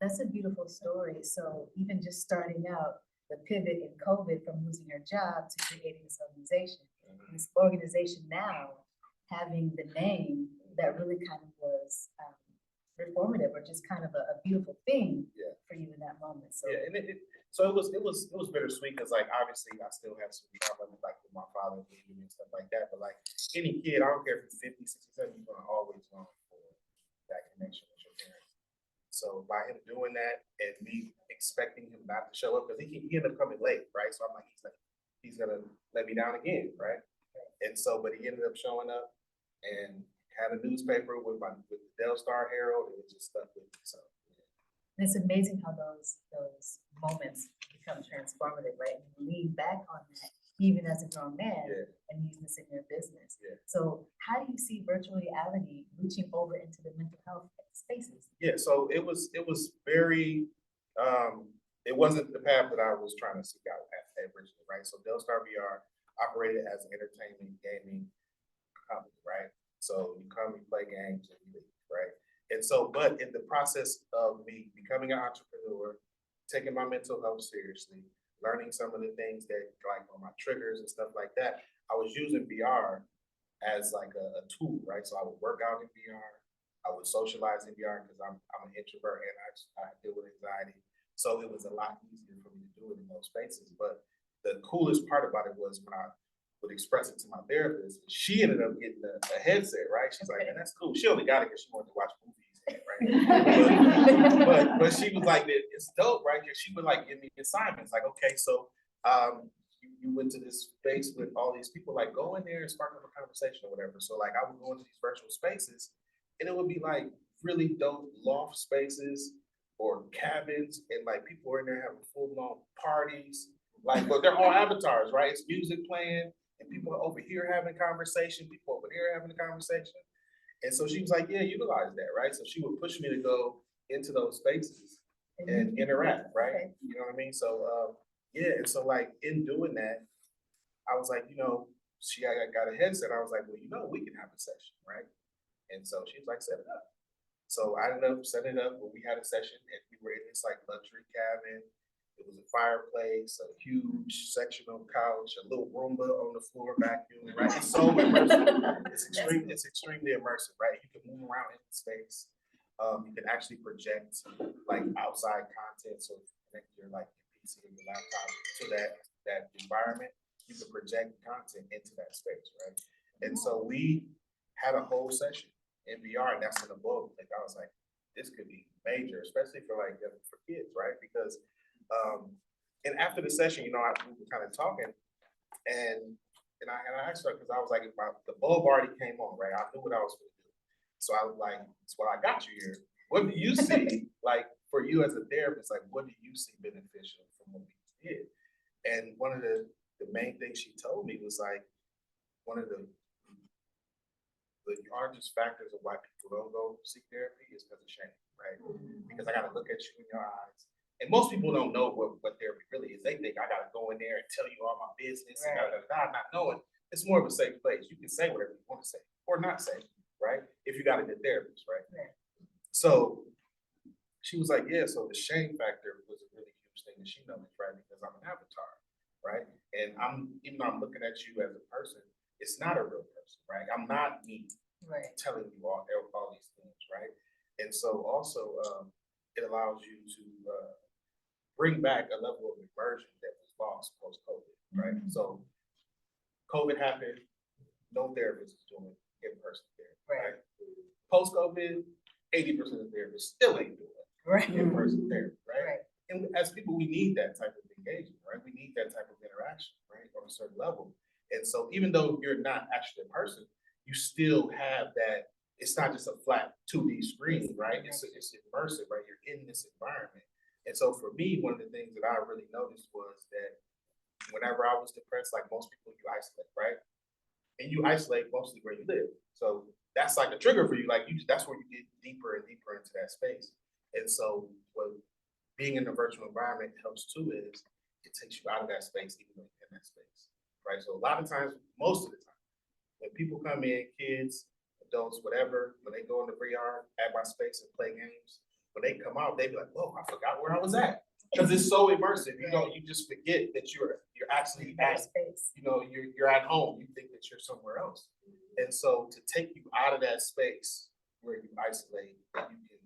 That's a beautiful story. So even just starting out, the pivot in COVID from losing your job to creating this organization. This organization now having the name that really kind of was reformative or just kind of a beautiful thing for you in that moment. So Yeah, and so it was bittersweet because like obviously I still have some trauma like with my father leaving and stuff like that. But like any kid, I don't care if you're 50, 67, you're gonna always long for that connection with your parents. So by him doing that and me expecting him not to show up, because he ended up coming late, right? So I'm like, he's gonna let me down again, right? And so, but he ended up showing up and had a newspaper with the Dellstar Herald, and it just stuck with me. So it's amazing how those moments become transformative, right? And you lean back on that even as a grown man and use this in your business. So how do you see virtual reality reaching over into the mental health spaces? Yeah, so it was very it wasn't the path that I was trying to seek out at originally, right? So Dellstar VR operated as an entertainment gaming company, right? So you come, you play games, and you leave, right? And so, but in the process of me becoming an entrepreneur, taking my mental health seriously, learning some of the things that like on my triggers and stuff like that, I was using VR as like a tool, right? So I would work out in VR, I would socialize in VR because I'm an introvert and I deal with anxiety. So it was a lot easier for me to do it in those spaces. But the coolest part about it was when I would express it to my therapist, she ended up getting a headset, right? She's like, man, that's cool. She only got it because she wanted to watch movies, right? but she was like, it's dope, right? Because she would like give me assignments, like, okay, so you went to this space with all these people, like go in there and spark up a conversation or whatever. So like I would go into these virtual spaces and it would be like really dope loft spaces or cabins, and like people are in there having full-blown parties. Like, but they're all avatars, right? It's music playing, and people are over here having a conversation, people over there having a conversation. And so she was like, yeah, utilize that, right? So she would push me to go into those spaces and interact, right? You know what I mean? So, yeah, and so like in doing that, I was like, she got a headset. I was like, well, we can have a session, right? And so she was like, set it up. So I ended up setting it up when we had a session, and we were in this like luxury cabin. It was a fireplace, a huge sectional couch, a little Roomba on the floor, vacuuming, right? It's so immersive. It's extremely immersive, right? You can move around in space. You can actually project like outside content. So if you connect your like your PC and your laptop to that environment, you can project content into that space, right? And so we had a whole session in VR, and that's in the book. Like I was like, this could be major, especially for like for kids, right? Because and after the session, we were kind of talking, and I asked her because I was like, the bulb already came on, right? I knew what I was going to do, so I was like, "Well, I got you here. What do you see? Like for you as a therapist, like what do you see beneficial from what we did?" And one of the main things she told me was like, one of the largest factors of why people don't go seek therapy is because of shame, right? Because I got to look at you in your eyes. And most people don't know what therapy really is. They think I got to go in there and tell you all my business, and not knowing. It's more of a safe place. You can say whatever you want to say or not say, right? If you got a good therapist, right? So she was like, yeah, so the shame factor was a really huge thing that she noticed, right? Because I'm an avatar, right? And even though I'm looking at you as a person, it's not a real person, right? I'm not me telling you all these things, right? And so also it allows you to bring back a level of immersion that was lost post-COVID, right? So COVID happened, no therapist is doing in-person therapy, right? Post-COVID, 80% of therapists still ain't doing in-person therapy, right? And as people, we need that type of engagement, right? We need that type of interaction, right? On a certain level. And so even though you're not actually a person, you still have that. It's not just a flat 2D screen, right? It's immersive, right? You're in this environment. And so for me, one of the things that I really noticed was that whenever I was depressed, like most people, you isolate, right? And you isolate mostly where you live. So that's like a trigger for you. Like that's where you get deeper and deeper into that space. And so what being in a virtual environment helps too is it takes you out of that space, even though you're in that space, right? So a lot of times, most of the time, when people come in, kids, adults, whatever, when they go into VR at my space and play games, when they come out, they be like, whoa, I forgot where I was at. Because it's so immersive, you just forget that you're actually at, Space. you're at home, you think that you're somewhere else. And so to take you out of that space where you isolate, that you can,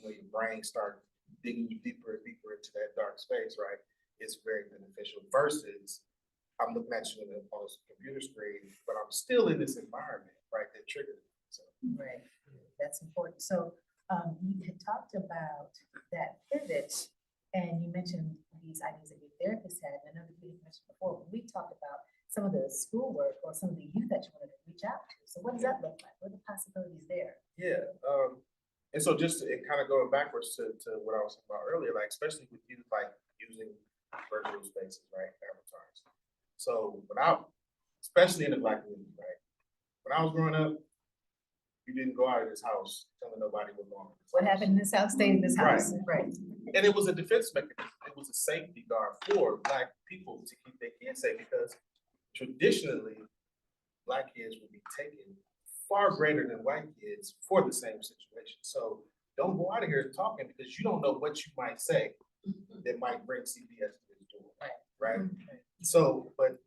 your brain start digging you deeper and deeper into that dark space, right? It's very beneficial versus I'm looking at you on a computer screen, but I'm still in this environment, right, that triggered it. So. Right, that's important. So you had talked about that pivot, and you mentioned these ideas that your therapist had, and another thing you mentioned before, we talked about some of the schoolwork or some of the youth that you wanted to reach out to. So what does that look like? What are the possibilities there? Yeah, and so just kind of going backwards to what I was talking about earlier, like especially with youth, like using virtual spaces, right, avatars. So especially in the Black community, right? When I was growing up, you didn't go out of this house telling nobody what wrong. What happened in this house, stayed in this house. Right. And it was a defense mechanism. It was a safety guard for Black people to keep their kids safe because traditionally, Black kids would be taken far greater than white kids for the same situation. So don't go out of here talking because you don't know what you might say that might bring CPS to the door, right? So, but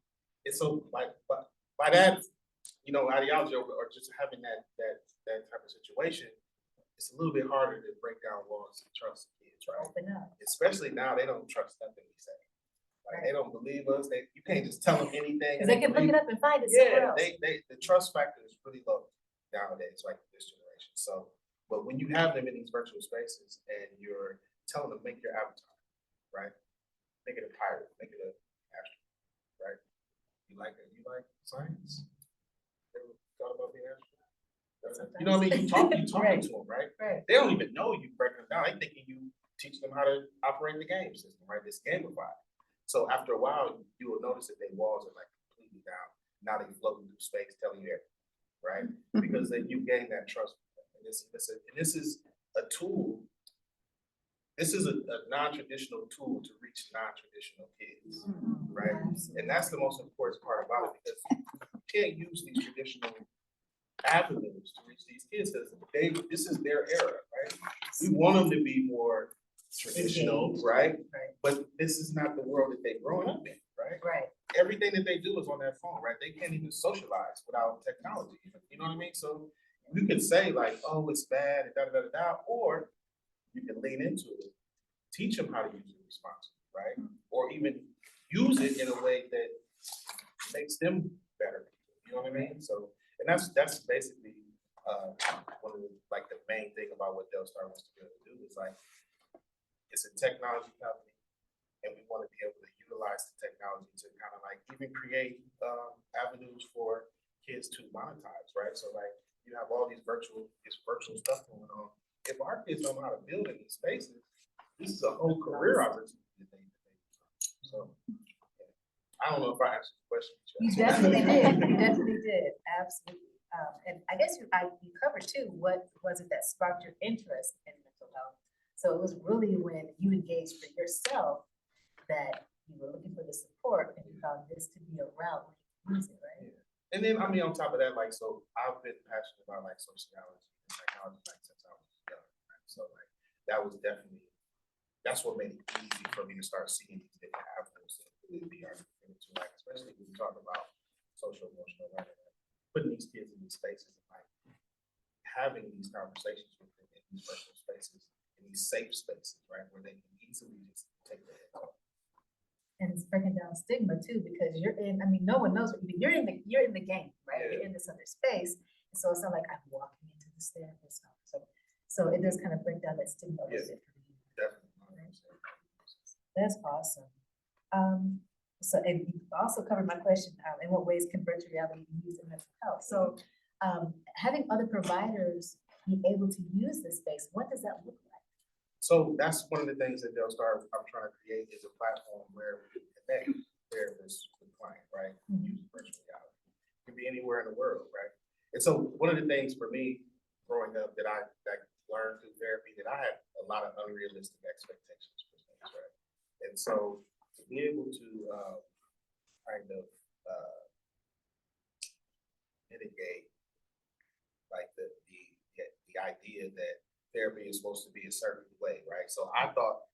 it's so like by that, ideology or just having that type of situation, it's a little bit harder to break down walls and trust kids, right? Especially now, they don't trust nothing we say. Like they don't believe us. You can't just tell them anything. Because they can look it up and find it somewhere else. The trust factor is really low nowadays, like this generation. So, but when you have them in these virtual spaces and you're telling them, make your avatar, right? Make it a pirate, make it a astronaut, right? You like science? Ever thought about being an astronaut? You know what I mean? You talking to them, right? They don't even know you breaking them down. They thinking you teach them how to operate the game system, right? It's gamified. So after a while, you will notice that their walls are like completely down. Now they floating through space, telling you everything, right? Because then you gain that trust. And this is a tool. This is a non-traditional tool to reach non-traditional kids, right? And that's the most important part about it because you can't use these traditional avenues to reach these kids because this is their era, right? We want them to be more traditional, right? But this is not the world that they're growing up in, right? Everything that they do is on their phone, right? They can't even socialize without technology. You know what I mean? So you can say like, oh, it's bad, and or you can lean into it, teach them how to use it responsibly, right? Or even use it in a way that makes them better people. You know what I mean? So, and that's basically one of the main thing about what Dellstar wants to be able to do is like, it's a technology company, and we want to be able to utilize the technology to kind of like even create avenues for kids to monetize, right? So like you have all these virtual stuff going on. If our kids don't know how to build in these spaces, this is a whole career opportunity that they so I don't know if I answered the question. You definitely did. You definitely did. Absolutely. And I guess you covered too, what was it that sparked your interest in mental health? So it was really when you engaged for yourself that you were looking for the support and you found this to be a route where you can use it, right? Yeah. And then, I mean, on top of that, so I've been passionate about sociology and psychology since I was young. Right? So that was that's what made it easy for me to start seeing these different avenues that really be our into, especially when we talk about social emotional learning, putting these kids in these spaces and having these conversations with them in these virtual spaces. These safe spaces, right, where they can easily just take their head off. And it's breaking down stigma too, because no one knows what you're in the game, right? Yeah. You're in this other space. And so it's not like I'm walking into this therapist. So it does kind of break down that stigma a little bit for you. Definitely. That's awesome. So, and you also covered my question, in what ways can virtual reality be used in mental health? So having other providers be able to use this space, what does that look like? So that's one of the things that Dellstar I'm trying to create is a platform where we connect therapists with clients, right? Use virtual reality. It can be anywhere in the world, right? And so one of the things for me growing up that I learned through therapy that I had a lot of unrealistic expectations for things, right? And so to be able to mitigate therapy is supposed to be a certain way, right? So I thought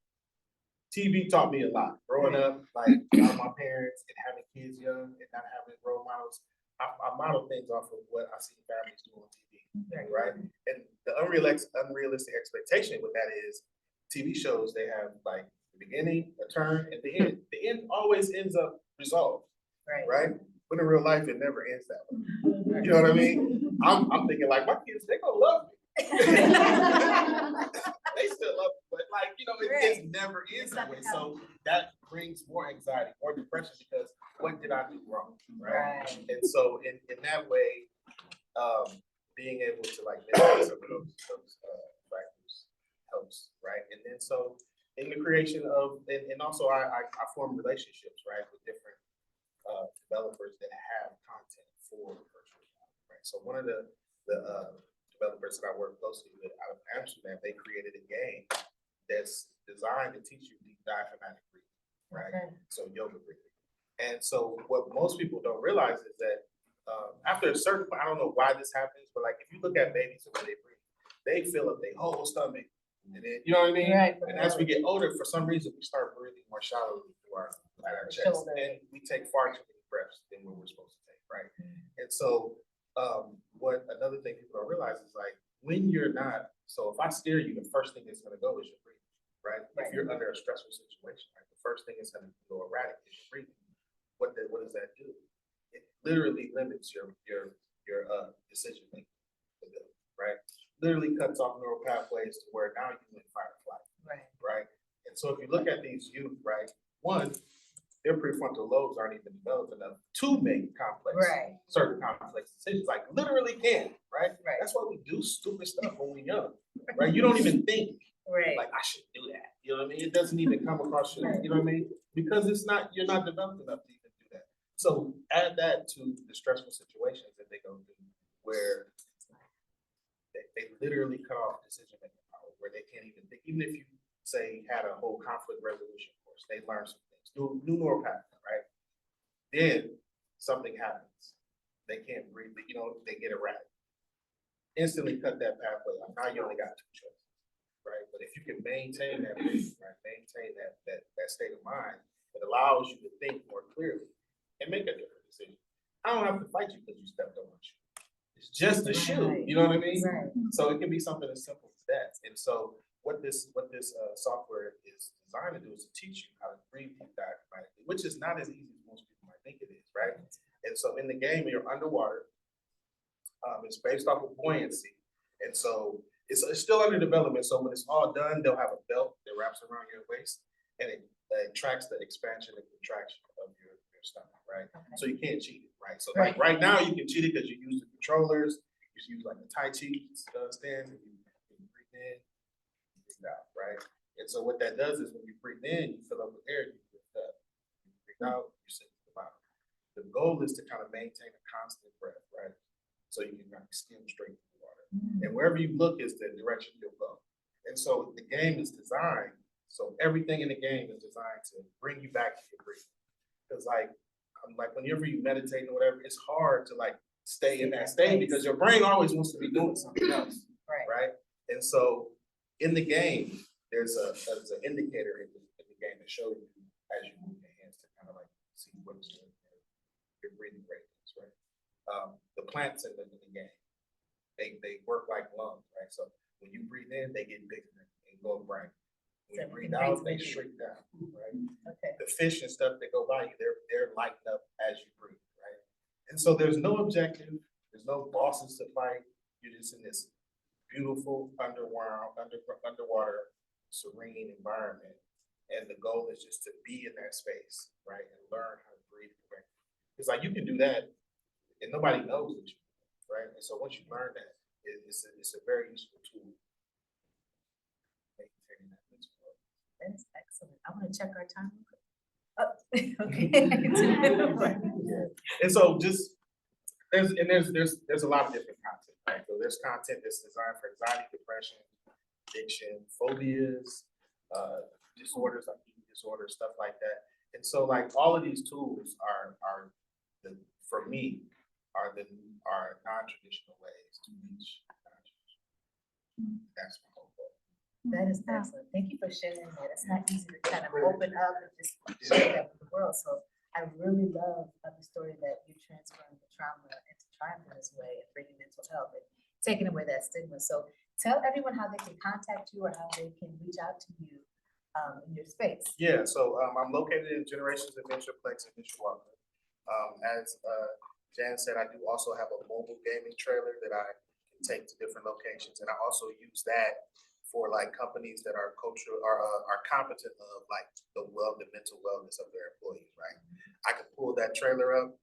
TV taught me a lot. Growing up, like without my parents and having kids young and not having role models, I model things off of what I see families do on TV, right? And the unrealistic expectation with that is TV shows, they have like the beginning, a turn, and the end. The end always ends up resolved, right? But in real life, it never ends that way. You know what I mean? I'm thinking like, my kids, they gonna love me. They still love me, but like, you know, it never ends that way. So that brings more anxiety, more depression, because what did I do wrong, right? And so in that way, being able to like mitigate some of those factors helps, right? And then so in the creation of, and also I form relationships, right, with different developers that have content for virtual reality, right? So one of the developers that I work closely with out of Amsterdam, they created a game that's designed to teach you deep diaphragmatic breathing, right? So yoga breathing. And so what most people don't realize is that after a certain, I don't know why this happens, but like if you look at babies and when they breathe, they fill up their whole stomach. And then, you know what I mean? And as we get older, for some reason, we start breathing more shallowly through our chest. And we take far too many breaths than what we're supposed to take, right? And so what another thing people don't realize is like when you're not, so if I steer you, the first thing that's gonna go is your breathing, right? If you're under a stressful situation, right, the first thing that's gonna go erratic is your breathing. What does that do? It literally limits your decision making ability, right? Literally cuts off neural pathways to where now you can fight or flight, right? And so if you look at these youth, right, one, their prefrontal lobes aren't even developed enough to make certain complex decisions, like literally can, right? That's why we do stupid stuff when we're young, right? You don't even think, like, I should do that. You know what I mean? It doesn't even come across you, you know what I mean? Because you're not developed enough to even do that. So add that to the stressful situations that they go through where they literally cut off decision-making power, where they can't even think, even if you say had a whole conflict resolution course, they learn some things, new neural pathway, right? Then something happens. They can't breathe, you know, they get erratic. Instantly cut that pathway off. Now you only got two choices, right? But if you can maintain that breathing, right, maintain that state of mind, it allows you to think more clearly and make a different decision. I don't have to fight you because you stepped on my shoe. It's just a shoe, you know what I mean? So it can be something as simple as that. And so what this software is designed to do is to teach you how to breathe deep diaphragmatically, which is not as easy as most people might think it is, right? And so in the game, you're underwater. It's based off of buoyancy. And so it's still under development. So when it's all done, they'll have a belt that wraps around your waist and it tracks the expansion and contraction of your stomach, right? So you can't cheat it, right? So like right now you can cheat it because you use the controllers, you use like the Tai Chi stance, and you breathe in, you breathe out, right? And so what that does is when you breathe in, you fill up with air, you breathe up. You breathe out, you sink to the bottom. The goal is to kind of maintain a constant breath, right? So you can kind of skim straight to the water. And wherever you look is the direction you'll go. And so the game is designed, so everything in the game is designed to bring you back to your breathing. Because like whenever you meditate or whatever, it's hard to like stay in that state because your brain always wants to be doing something else, right? And so in the game, there's an indicator in the game that shows you as you move your hands to kind of like see what's your breathing rate is, right? The plants in the game, they work like lungs, right? So when you breathe in, they get bigger and go bright. When you breathe out, they shrink down, right? The fish and stuff that go by you, they're lighting up as you breathe, right? And so there's no objective, there's no bosses to fight. You're just in this beautiful underwater, serene environment. And the goal is just to be in that space, right? And learn how to breathe correctly. It's like you can do that and nobody knows that you do, right? And so once you learn that, it's a very useful tool. That's excellent. I want to check our time. Oh, okay. And so just there's a lot of different content, right? So there's content that's designed for anxiety, depression, addiction, phobias, disorders like eating disorders, stuff like that. And so like all of these tools are for me are non-traditional ways to reach non-traditional. That's my whole That is excellent. Thank you for sharing that. It's not easy to kind of open up and just share that with the world. So I really love the story that you're transferring the trauma into triumphant this way and bringing mental health and taking away that stigma. So tell everyone how they can contact you or how they can reach out to you in your space. Yeah, so I'm located in Generations Adventureplex in Mishawaka. As Jan said, I do also have a mobile gaming trailer that I can take to different locations, and I also use that for like companies that are are competent of like the mental wellness of their employees, right? I can pull that trailer up,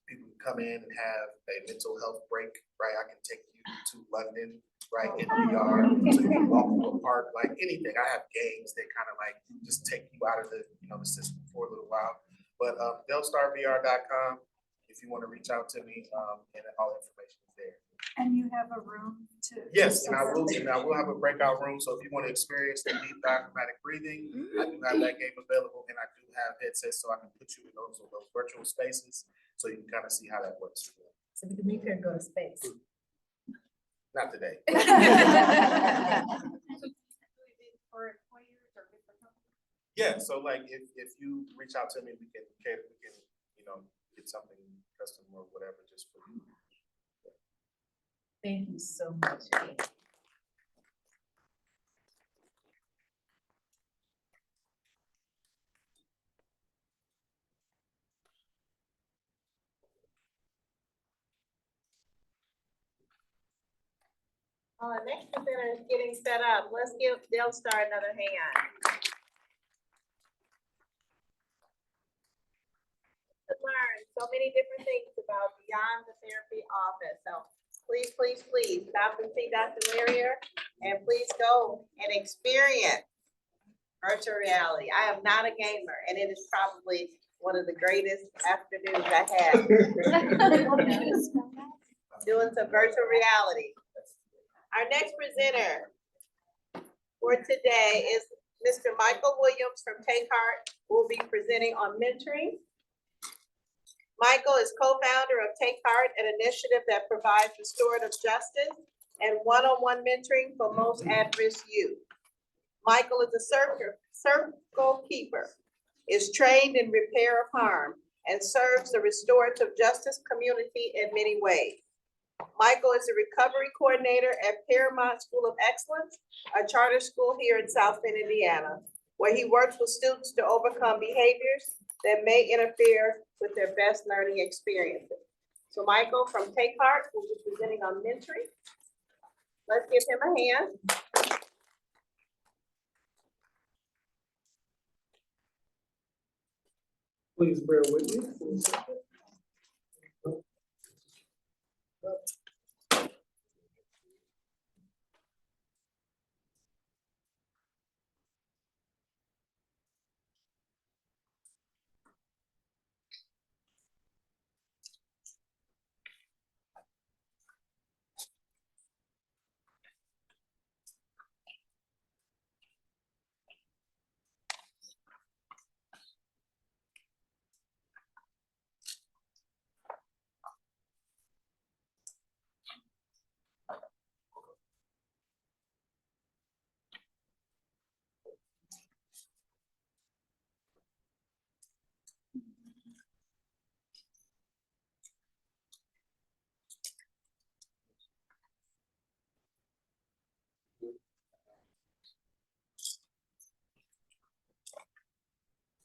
people can come in and have a mental health break, right? I can take you to London, right, in VR, so you can walk through a park, like anything. I have games that kind of like just take you out of the, the system for a little while. But DellstarVR.com, if you want to reach out to me, and all information is there. And you have a room to. Yes, and I will have a breakout room, so if you want to experience the deep diaphragmatic breathing, I do have that game available, and I do have headsets, so I can put you in those virtual spaces, so you can kind of see how that works. So we can leave here and go to space. Not today. Yeah, so like if you reach out to me, we can get something custom or whatever just for you. Thank you so much. Next presenter is getting set up. Let's give Dellstar another hand. To learn so many different things about beyond the therapy office. So please, please, please stop and see Dr. Larrier, and please go and experience virtual reality. I am not a gamer, and it is probably one of the greatest afternoons I had. Doing some virtual reality. Our next presenter for today is Mr. Michael Williams from Take Heart, who will be presenting on mentoring. Michael is co-founder of Take Heart, an initiative that provides restorative justice and one-on-one mentoring for most at-risk youth. Michael is a circle keeper, is trained in repair of harm, and serves the restorative justice community in many ways. Michael is a recovery coordinator at Paramount School of Excellence, a charter school here in South Bend, Indiana, where he works with students to overcome behaviors that may interfere with their best learning experiences. So Michael from Take Heart will be presenting on mentoring. Let's give him a hand. Please bear with me.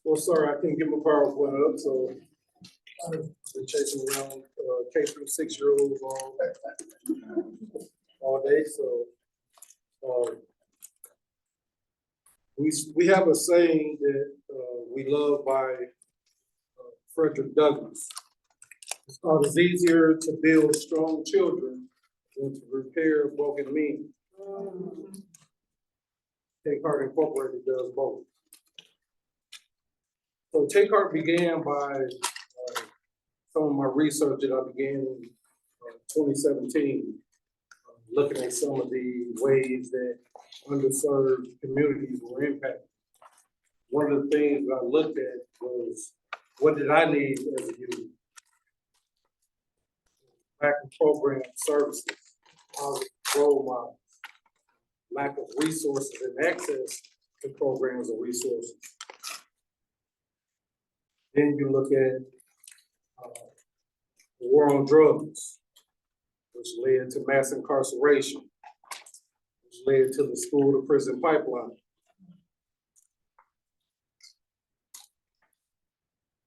Well, sorry, I couldn't get my PowerPoint up, so I've been chasing around K through 6-year-olds all day. So we have a saying that we love by Frederick Douglass. It's called, "It's easier to build strong children than to repair broken men." Take Heart Incorporated does both. So Take Heart began by some of my research that I began in 2017, looking at some of the ways that underserved communities were impacted. One of the things that I looked at was, what did I need as a youth? Back in program services, role models. lack of resources and access to programs and resources. Then you look at the war on drugs, which led to mass incarceration, which led to the school to prison pipeline.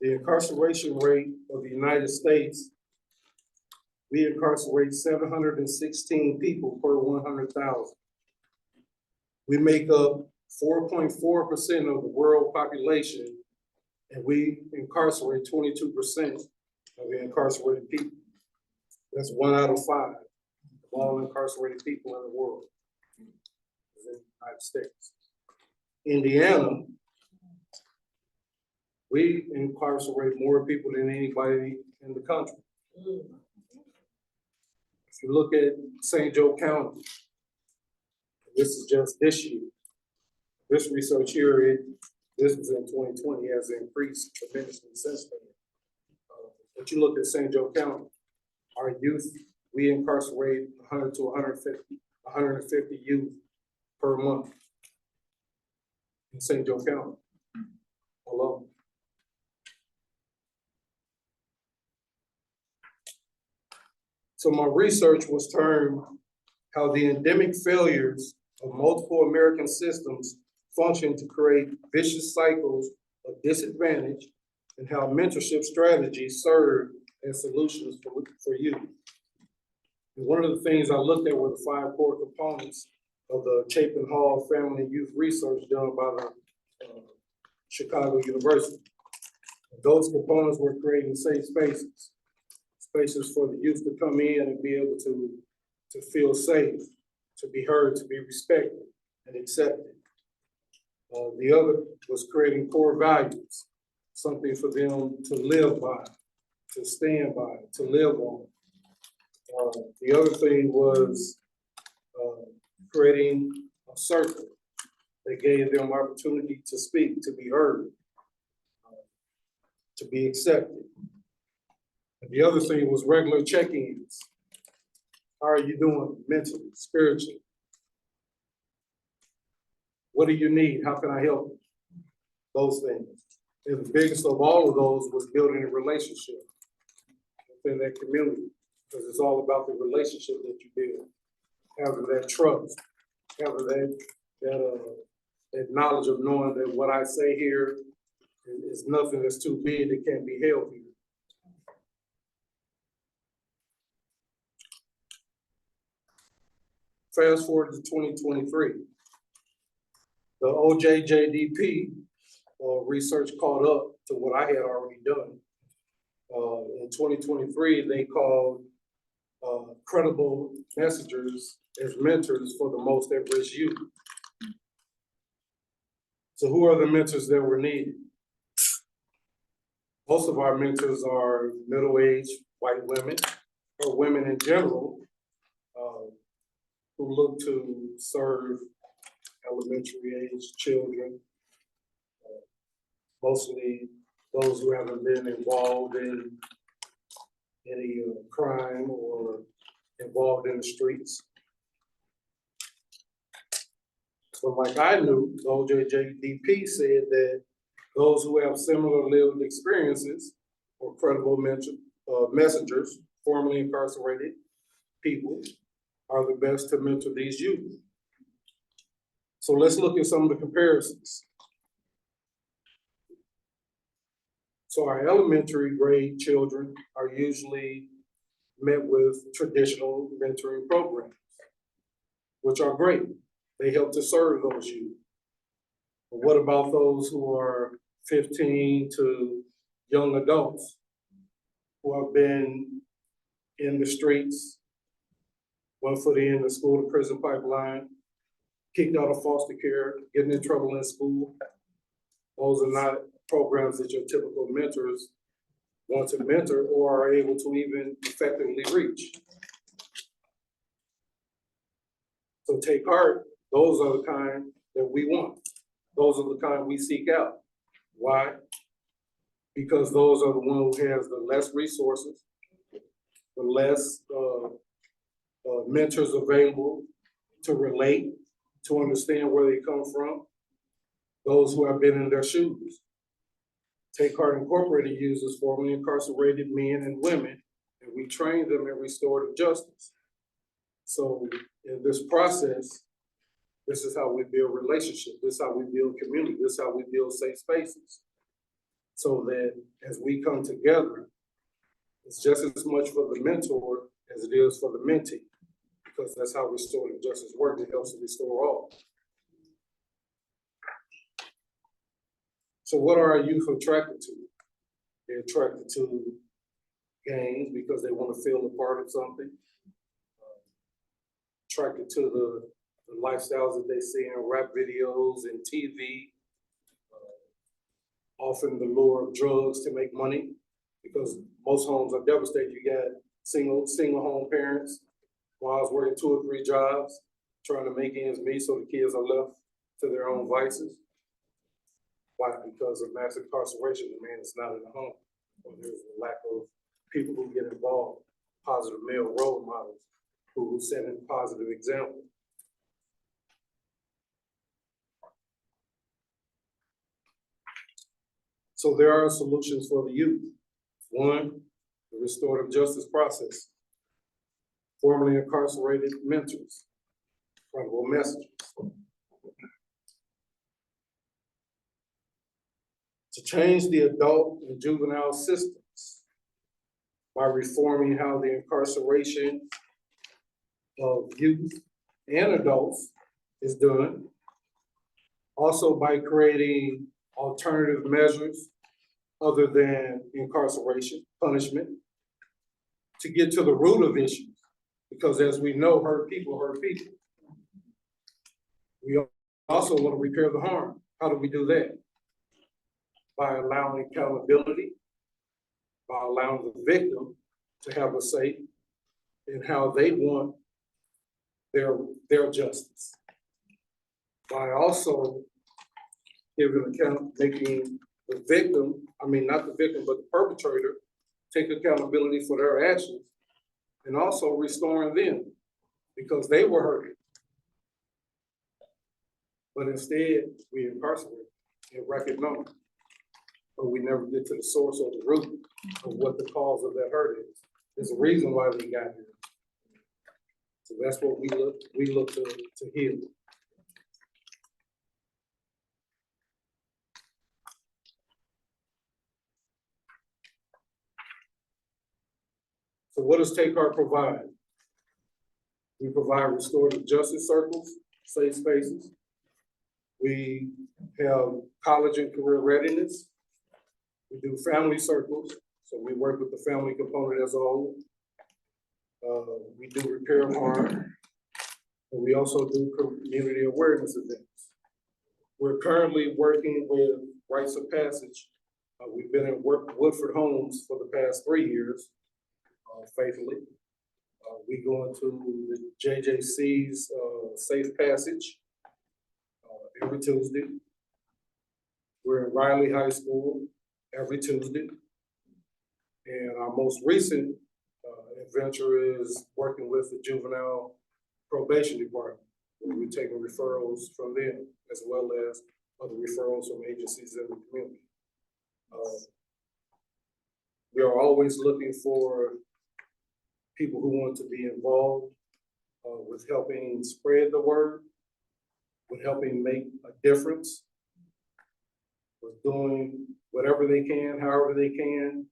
The incarceration rate of the United States, we incarcerate 716 people per 100,000. We make up 4.4% of the world population, and we incarcerate 22% of the incarcerated people. That's 1 out of 5 of all incarcerated people in the world, in the United States. Indiana, we incarcerate more people than anybody in the country. If you look at St. Joe County, this is just this year. This research here, this was in 2020, has increased tremendously since then. But you look at St. Joe County, our youth, we incarcerate 100 to 150 youth per month in St. Joe County alone. So my research was termed how the endemic failures of multiple American systems function to create vicious cycles of disadvantage and how mentorship strategies serve as solutions for youth. And one of the things I looked at were the 5 core components of the Chapin Hall Family and Youth Research done by the Chicago University. And those components were creating safe spaces. Spaces for the youth to come in and be able to feel safe, to be heard, to be respected and accepted. The other was creating core values, something for them to live by, to stand by, to live on. The other thing was creating a circle that gave them opportunity to speak, to be heard, to be accepted. And the other thing was regular check-ins. How are you doing mentally, spiritually? What do you need? How can I help you? Those things. And the biggest of all of those was building a relationship within that community, because it's all about the relationship that you build. Having that trust, having that knowledge of knowing that what I say here is nothing that's too big that can't be held here. Fast forward to 2023. The OJJDP research caught up to what I had already done. In 2023, they called credible messengers as mentors for the most at-risk youth. So who are the mentors that were needed? Most of our mentors are middle-aged white women, or women in general, who look to serve elementary age children, mostly those who haven't been involved in any crime or involved in the streets. So like I knew, the OJJDP said that those who have similar lived experiences or credible messengers, formerly incarcerated people, are the best to mentor these youth. So let's look at some of the comparisons. So our elementary grade children are usually met with traditional mentoring programs, which are great. They help to serve those youth. But what about those who are 15 to young adults who have been in the streets, 1 foot in the school to prison pipeline, kicked out of foster care, getting in trouble in school? Those are not programs that your typical mentors want to mentor or are able to even effectively reach. So take heart, those are the kind that we want. Those are the kind we seek out. Why? Because those are the ones who has the less resources, the less mentors available to relate, to understand where they come from, those who have been in their shoes. Take Heart Incorporated uses formerly incarcerated men and women, and we train them in restorative justice. So in this process, this is how we build relationships, this is how we build community, this is how we build safe spaces. So that as we come together, it's just as much for the mentor as it is for the mentee, because that's how restorative justice works. It helps to restore all. So what are our youth attracted to? They're attracted to games because they want to feel a part of something. Attracted to the lifestyles that they see in rap videos and TV. Often the lure of drugs to make money, because most homes are devastated. You got single home parents, wives working 2 or 3 jobs, trying to make ends meet, so the kids are left to their own vices. Why? Because of mass incarceration, the man is not in the home, or there's a lack of people who get involved, positive male role models who set a positive example. So there are solutions for the youth. One, the restorative justice process. Formerly incarcerated mentors, credible messages. To change the adult and juvenile systems by reforming how the incarceration of youth and adults is done. Also by creating alternative measures other than incarceration, punishment, to get to the root of issues. Because as we know, hurt people hurt people. We also want to repair the harm. How do we do that? By allowing accountability, by allowing the victim to have a say in how they want their justice. By also giving account, making the victim, not the victim, but the perpetrator, take accountability for their actions, and also restoring them because they were hurting. But instead, we incarcerate and recognize, but we never get to the source or the root of what the cause of that hurt is. There's a reason why we got here. So that's what we look to heal. So what does Take Heart provide? We provide restorative justice circles, safe spaces. We have college and career readiness. We do family circles, so we work with the family component as a whole. We do repair of harm, and we also do community awareness events. We're currently working with Rites of Passage. We've been in Woodford Homes for the past 3 years, faithfully. We go into the JJC's Safe Passage every Tuesday. We're in Riley High School every Tuesday. And our most recent adventure is working with the Juvenile Probation Department, where we're taking referrals from them, as well as other referrals from agencies in the community. We are always looking for people who want to be involved with helping spread the word, with helping make a difference, with doing whatever they can, however they can,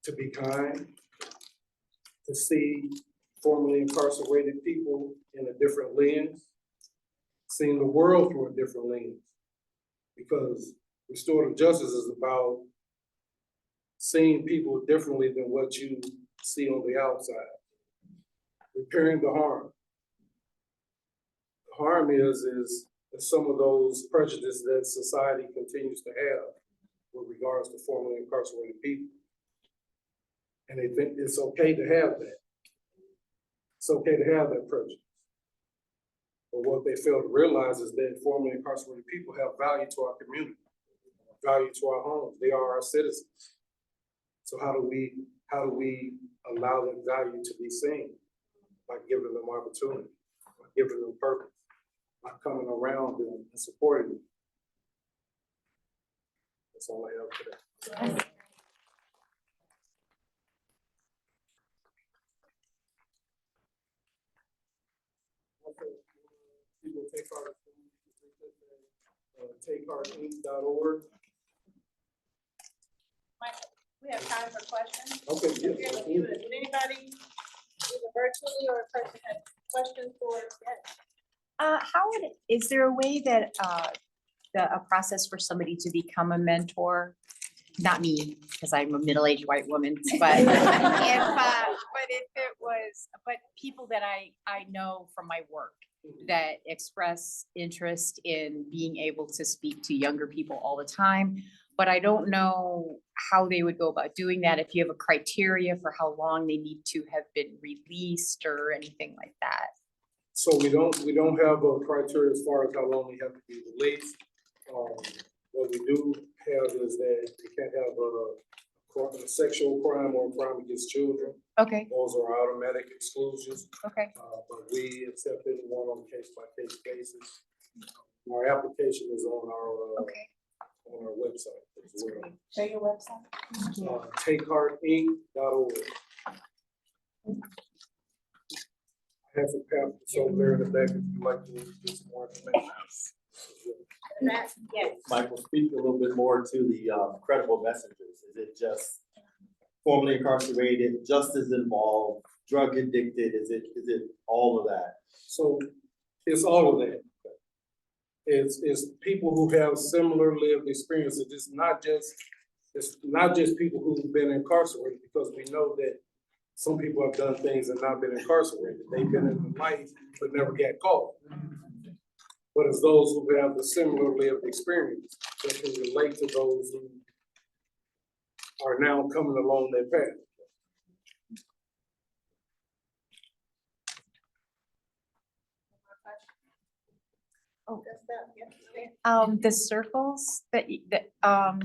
to be kind, to see formerly incarcerated people in a different lens, seeing the world through a different lens. Because restorative justice is about seeing people differently than what you see on the outside. Repairing the harm. The harm is some of those prejudices that society continues to have with regards to formerly incarcerated people. And they think it's okay to have that. It's okay to have that prejudice. But what they fail to realize is that formerly incarcerated people have value to our community, value to our homes. They are our citizens. So how do we allow that value to be seen? By giving them opportunity, by giving them purpose. by coming around and supporting me. That's all I have today. People take part takeheartinc.org. We have time for questions. Okay, yeah. Would anybody, either virtually or in person, have questions for Jen? Is there a way that, a process for somebody to become a mentor? Not me, because I'm a middle-aged white woman, but but people that I know from my work that express interest in being able to speak to younger people all the time. But I don't know how they would go about doing that, if you have a criteria for how long they need to have been released or anything like that. So we don't have a criteria as far as how long they have to be released. What we do have is that they can't have a sexual crime or a crime against children. Okay, Those are automatic exclusions. okay. But we accept anyone on a case-by-case basis. Our application is on our Okay. on our website as well. Share your website. Takeheartinc.org. I have some pamphlets over there in the back if you'd like to get some more information. Yes. Michael, speak a little bit more to the credible messengers. Is it just formerly incarcerated, justice involved, drug addicted? Is it all of that? So it's all of that. It's people who have similar lived experiences. It's not just people who've been incarcerated, because we know that some people have done things and not been incarcerated. They've been in life but never got caught. But it's those who have the similar lived experience that can relate to those who are now coming along their path. Oh. Just that, yes. The circles I'm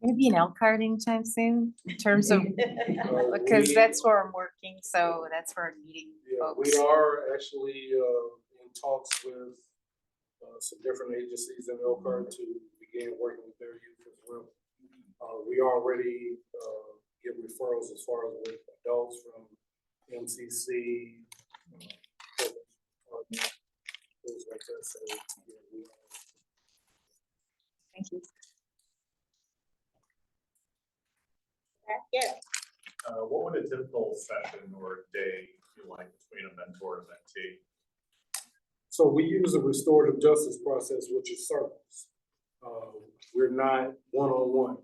gonna be in Elkhart anytime soon in terms of, because that's where I'm working, so that's where I'm meeting Yeah, folks. we are actually in talks with some different agencies in Elkhart to begin working with their youth as well. We already get referrals as far as with adults from MCC, things like that. So, yeah, we are. Thank you. Yes. What would a typical session or day feel like between a mentor and mentee? So we use a restorative justice process, which is circles. We're not one-on-one.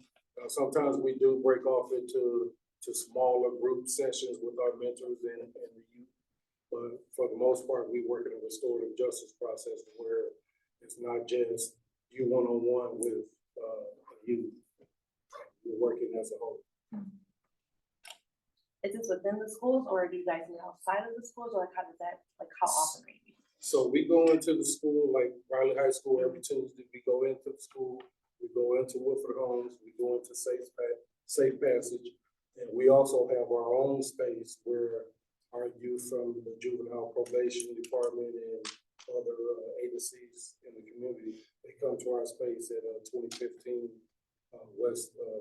Sometimes we do break off into smaller group sessions with our mentors and the youth. But for the most part, we work in a restorative justice process where it's not just you one-on-one with you. We're working as a whole. Is this within the schools, or do you guys meet outside of the schools, or like how does that, like how often maybe? So we go into the school, like Riley High School every Tuesday, we go into the school, we go into Woodford Homes, we go into Safe Passage. And we also have our own space where our youth from the Juvenile Probation Department and other agencies in the community, they come to our space at 2015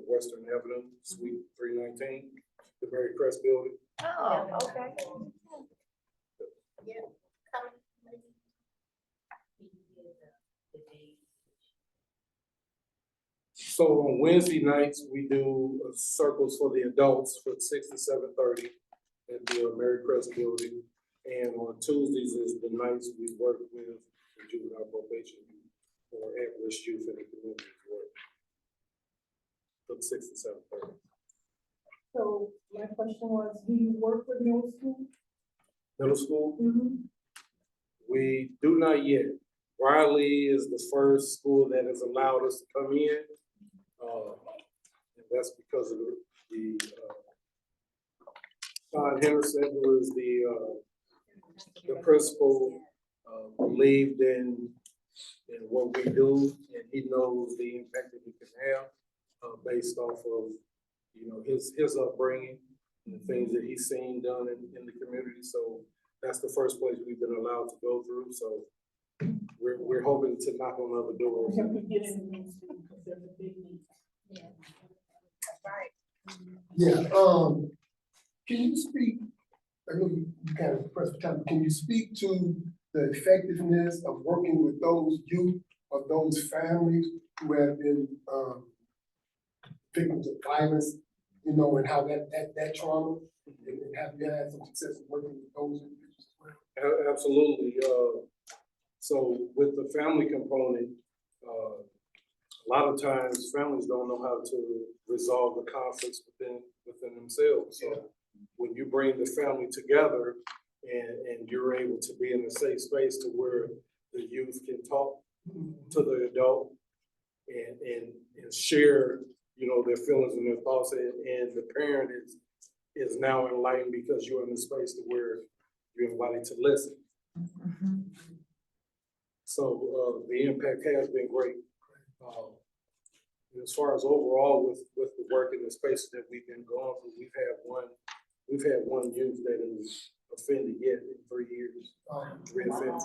Western Avenue, Suite 319, the Mary Crest Building. Oh, okay. Yeah. So on Wednesday nights, we do circles for the adults from 6 to 7:30 at the Mary Crest Building. And on Tuesdays is the nights we work with the juvenile probation or at-risk youth in the community work. From 6 to 7:30. So my question was, do you work with middle school? Middle school? Mm-hmm. We do not yet. Riley is the first school that has allowed us to come in. And that's because of the Sean Henderson, who is the principal, believed in what we do, and he knows the impact that we can have based off of, you know, his upbringing and the things that he's seen done in the community. So that's the first place we've been allowed to go through, so we're hoping to knock on other doors. Yeah, can you speak, I know you kind of pressed the time, can you speak to the effectiveness of working with those youth or those families who have been, victims of violence, you know, and how that trauma, and have you had some success working with those individuals as well? Absolutely, so with the family component, a lot of times families don't know how to resolve the conflicts within themselves. So when you bring the family together and you're able to be in a safe space to where the youth can talk to the adult and share, you know, their feelings and their thoughts, and the parent is now enlightened because you're in a space to where you're invited to listen. So the impact has been great. As far as overall with the work in the spaces that we've been going through, we've had one youth that is offended yet in 3 years. Reoffended.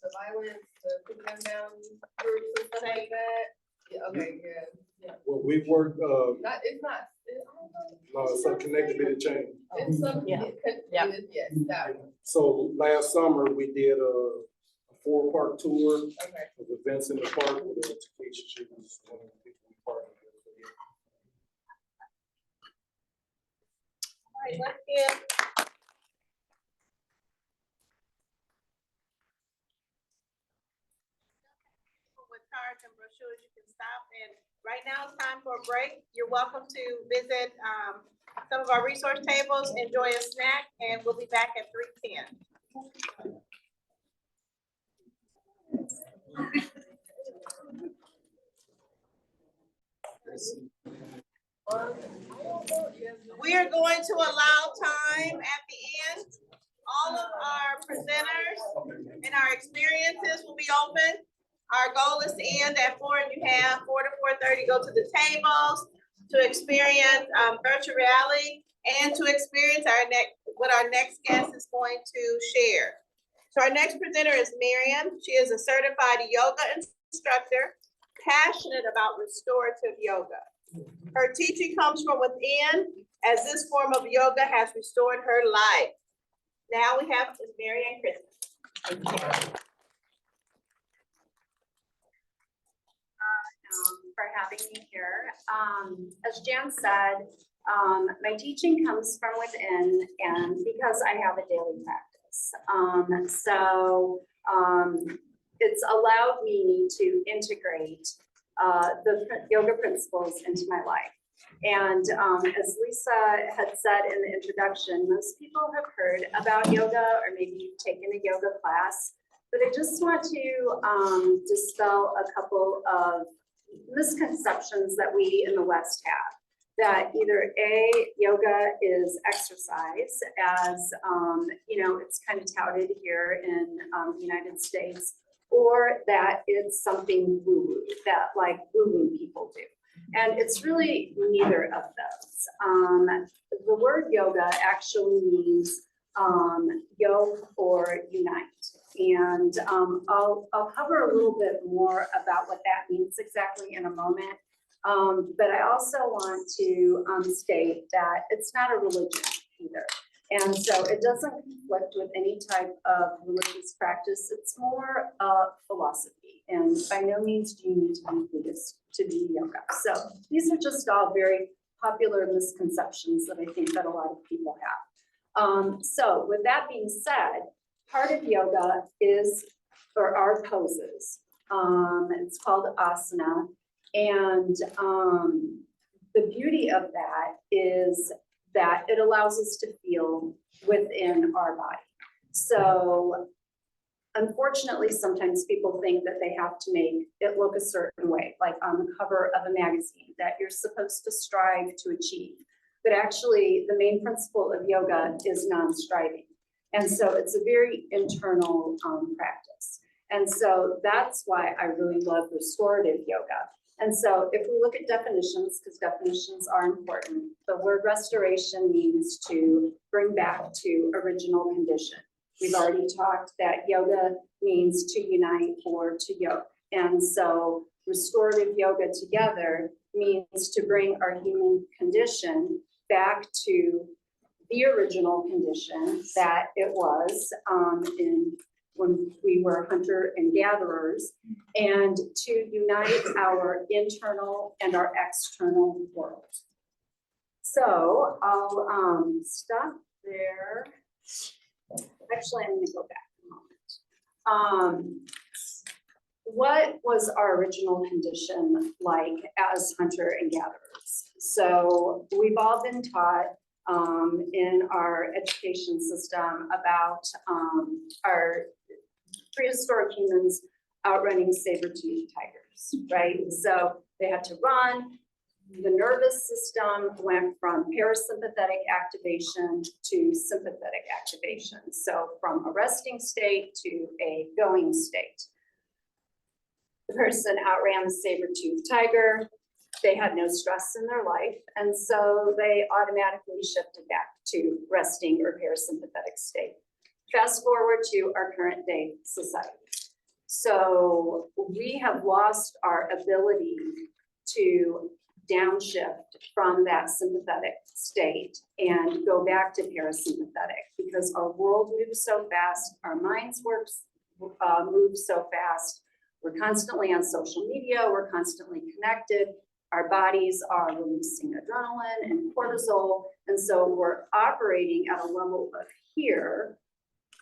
The violence, the putting them down groups and stuff like that. Yeah, okay, yeah. Well, we've worked, It's not, no, it's a connected bit of change. it's something, Yeah. yes, that one. So last summer, we did a 4-part tour Okay. of events in the park with the education. She was one of the people we partnered with. All right, let's give. With cards and brochures, you can stop, and right now it's time for a break. You're welcome to visit some of our resource tables, enjoy a snack, and we'll be back at 3:10. We are going to allow time at the end. All of our presenters and our experiences will be open. Our goal is to end at 4, and you have 4 to 4:30, go to the tables to experience virtual reality and to experience what our next guest is going to share. So our next presenter is Marian. She is a certified yoga instructor, passionate about restorative yoga. Her teaching comes from within, as this form of yoga has restored her life. Now we have Marian Krizman. For having me here. As Jan said, my teaching comes from within, and because I have a daily practice. It's allowed me to integrate the yoga principles into my life. And as Lisa had said in the introduction, most people have heard about yoga, or maybe you've taken a yoga class, but I just want to dispel a couple of misconceptions that we in the West have. That either A, yoga is exercise, as you know, it's kind of touted here in the United States, or that it's something woo-woo, that like woo-woo people do. And it's really neither of those. The word yoga actually means yoke or unite. And I'll cover a little bit more about what that means exactly in a moment. But I also want to state that it's not a religion either. And so it doesn't conflict with any type of religious practice. It's more a philosophy. And by no means do you need to be Buddhist to do yoga. So these are just all very popular misconceptions that I think that a lot of people have. So with that being said, part of yoga is, or are poses. It's called asana. And the beauty of that is that it allows us to feel within our body. So unfortunately, sometimes people think that they have to make it look a certain way, like on the cover of a magazine, that you're supposed to strive to achieve. But actually, the main principle of yoga is non-striving. And so it's a very internal practice. And so that's why I really love restorative yoga. And so if we look at definitions, because definitions are important, the word restoration means to bring back to original condition. We've already talked that yoga means to unite or to yoke. And so restorative yoga together means to bring our human condition back to the original condition that it was when we were hunter and gatherers, and to unite our internal and our external world. So I'll stop there. Actually, I'm gonna go back a moment. What was our original condition like as hunter and gatherers? So we've all been taught in our education system about our prehistoric humans outrunning saber-toothed tigers, right? So they had to run. The nervous system went from parasympathetic activation to sympathetic activation. So from a resting state to a going state. The person outran the saber-toothed tiger. They had no stress in their life, and so they automatically shifted back to resting or parasympathetic state. Fast forward to our current day society. So we have lost our ability to downshift from that sympathetic state and go back to parasympathetic because our world moves so fast, our minds move so fast. We're constantly on social media, we're constantly connected. Our bodies are releasing adrenaline and cortisol. And so we're operating at a level of here,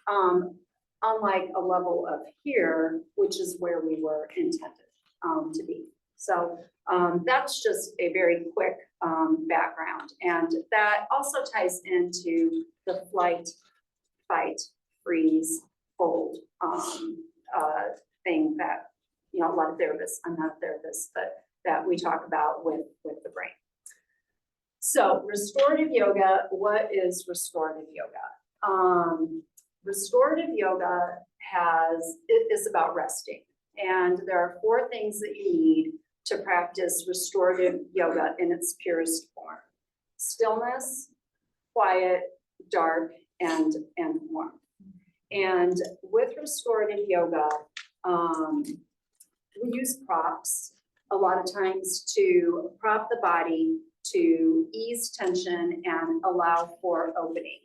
unlike a level of here, which is where we were intended to be. So that's just a very quick background. And that also ties into the flight, fight, freeze, hold thing that, you know, a lot of therapists, I'm not a therapist, but that we talk about with the brain. So restorative yoga, what is restorative yoga? Restorative yoga is about resting. And there are 4 things that you need to practice restorative yoga in its purest form: stillness, quiet, dark, and warmth. And with restorative yoga, we use props a lot of times to prop the body to ease tension and allow for opening.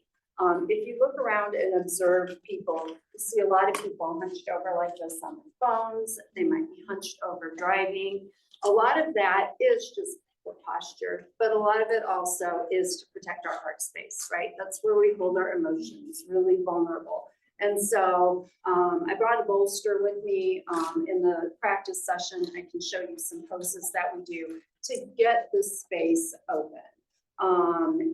If you look around and observe people, you see a lot of people hunched over like this on their phones. They might be hunched over driving. A lot of that is just the posture, but a lot of it also is to protect our heart space, right? That's where we hold our emotions, really vulnerable. And so I brought a bolster with me in the practice session. I can show you some poses that we do to get this space open.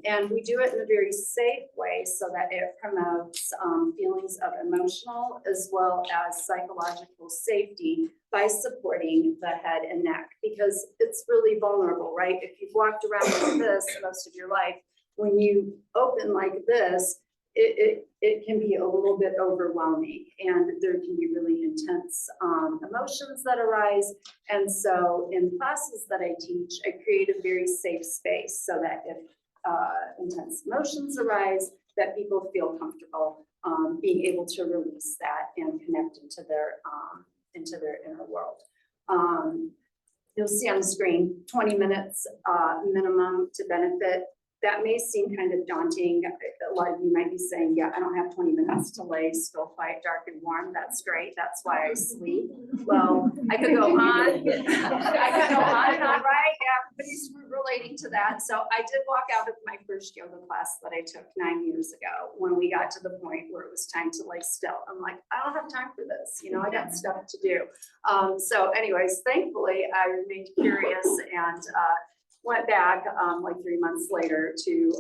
And we do it in a very safe way so that it promotes feelings of emotional as well as psychological safety by supporting the head and neck, because it's really vulnerable, right? If you've walked around like this most of your life, when you open like this, it can be a little bit overwhelming, and there can be really intense emotions that arise. And so in classes that I teach, I create a very safe space so that if intense emotions arise, that people feel comfortable being able to release that and connect into their inner world. You'll see on the screen 20 minutes minimum to benefit. That may seem kind of daunting. A lot of you might be saying, yeah, I don't have 20 minutes to lay still, quiet, dark, and warm. That's great. That's why I sleep. Well, I could go on. I could go on and on, right? Yeah, everybody's relating to that. So I did walk out of my first yoga class that I took 9 years ago when we got to the point where it was time to lay still. I'm like, I don't have time for this. You know, I got stuff to do. So anyways, thankfully, I remained curious and went back like 3 months later to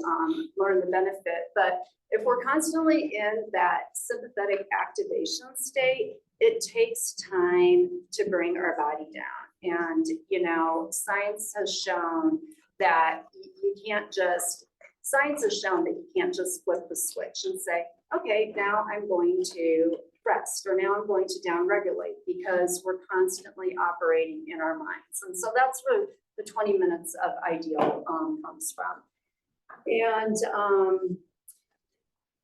learn the benefit. But if we're constantly in that sympathetic activation state, it takes time to bring our body down. And, you know, science has shown that you can't just flip the switch and say, okay, now I'm going to rest, or now I'm going to downregulate, because we're constantly operating in our minds. And so that's where the 20 minutes of ideal comes from. And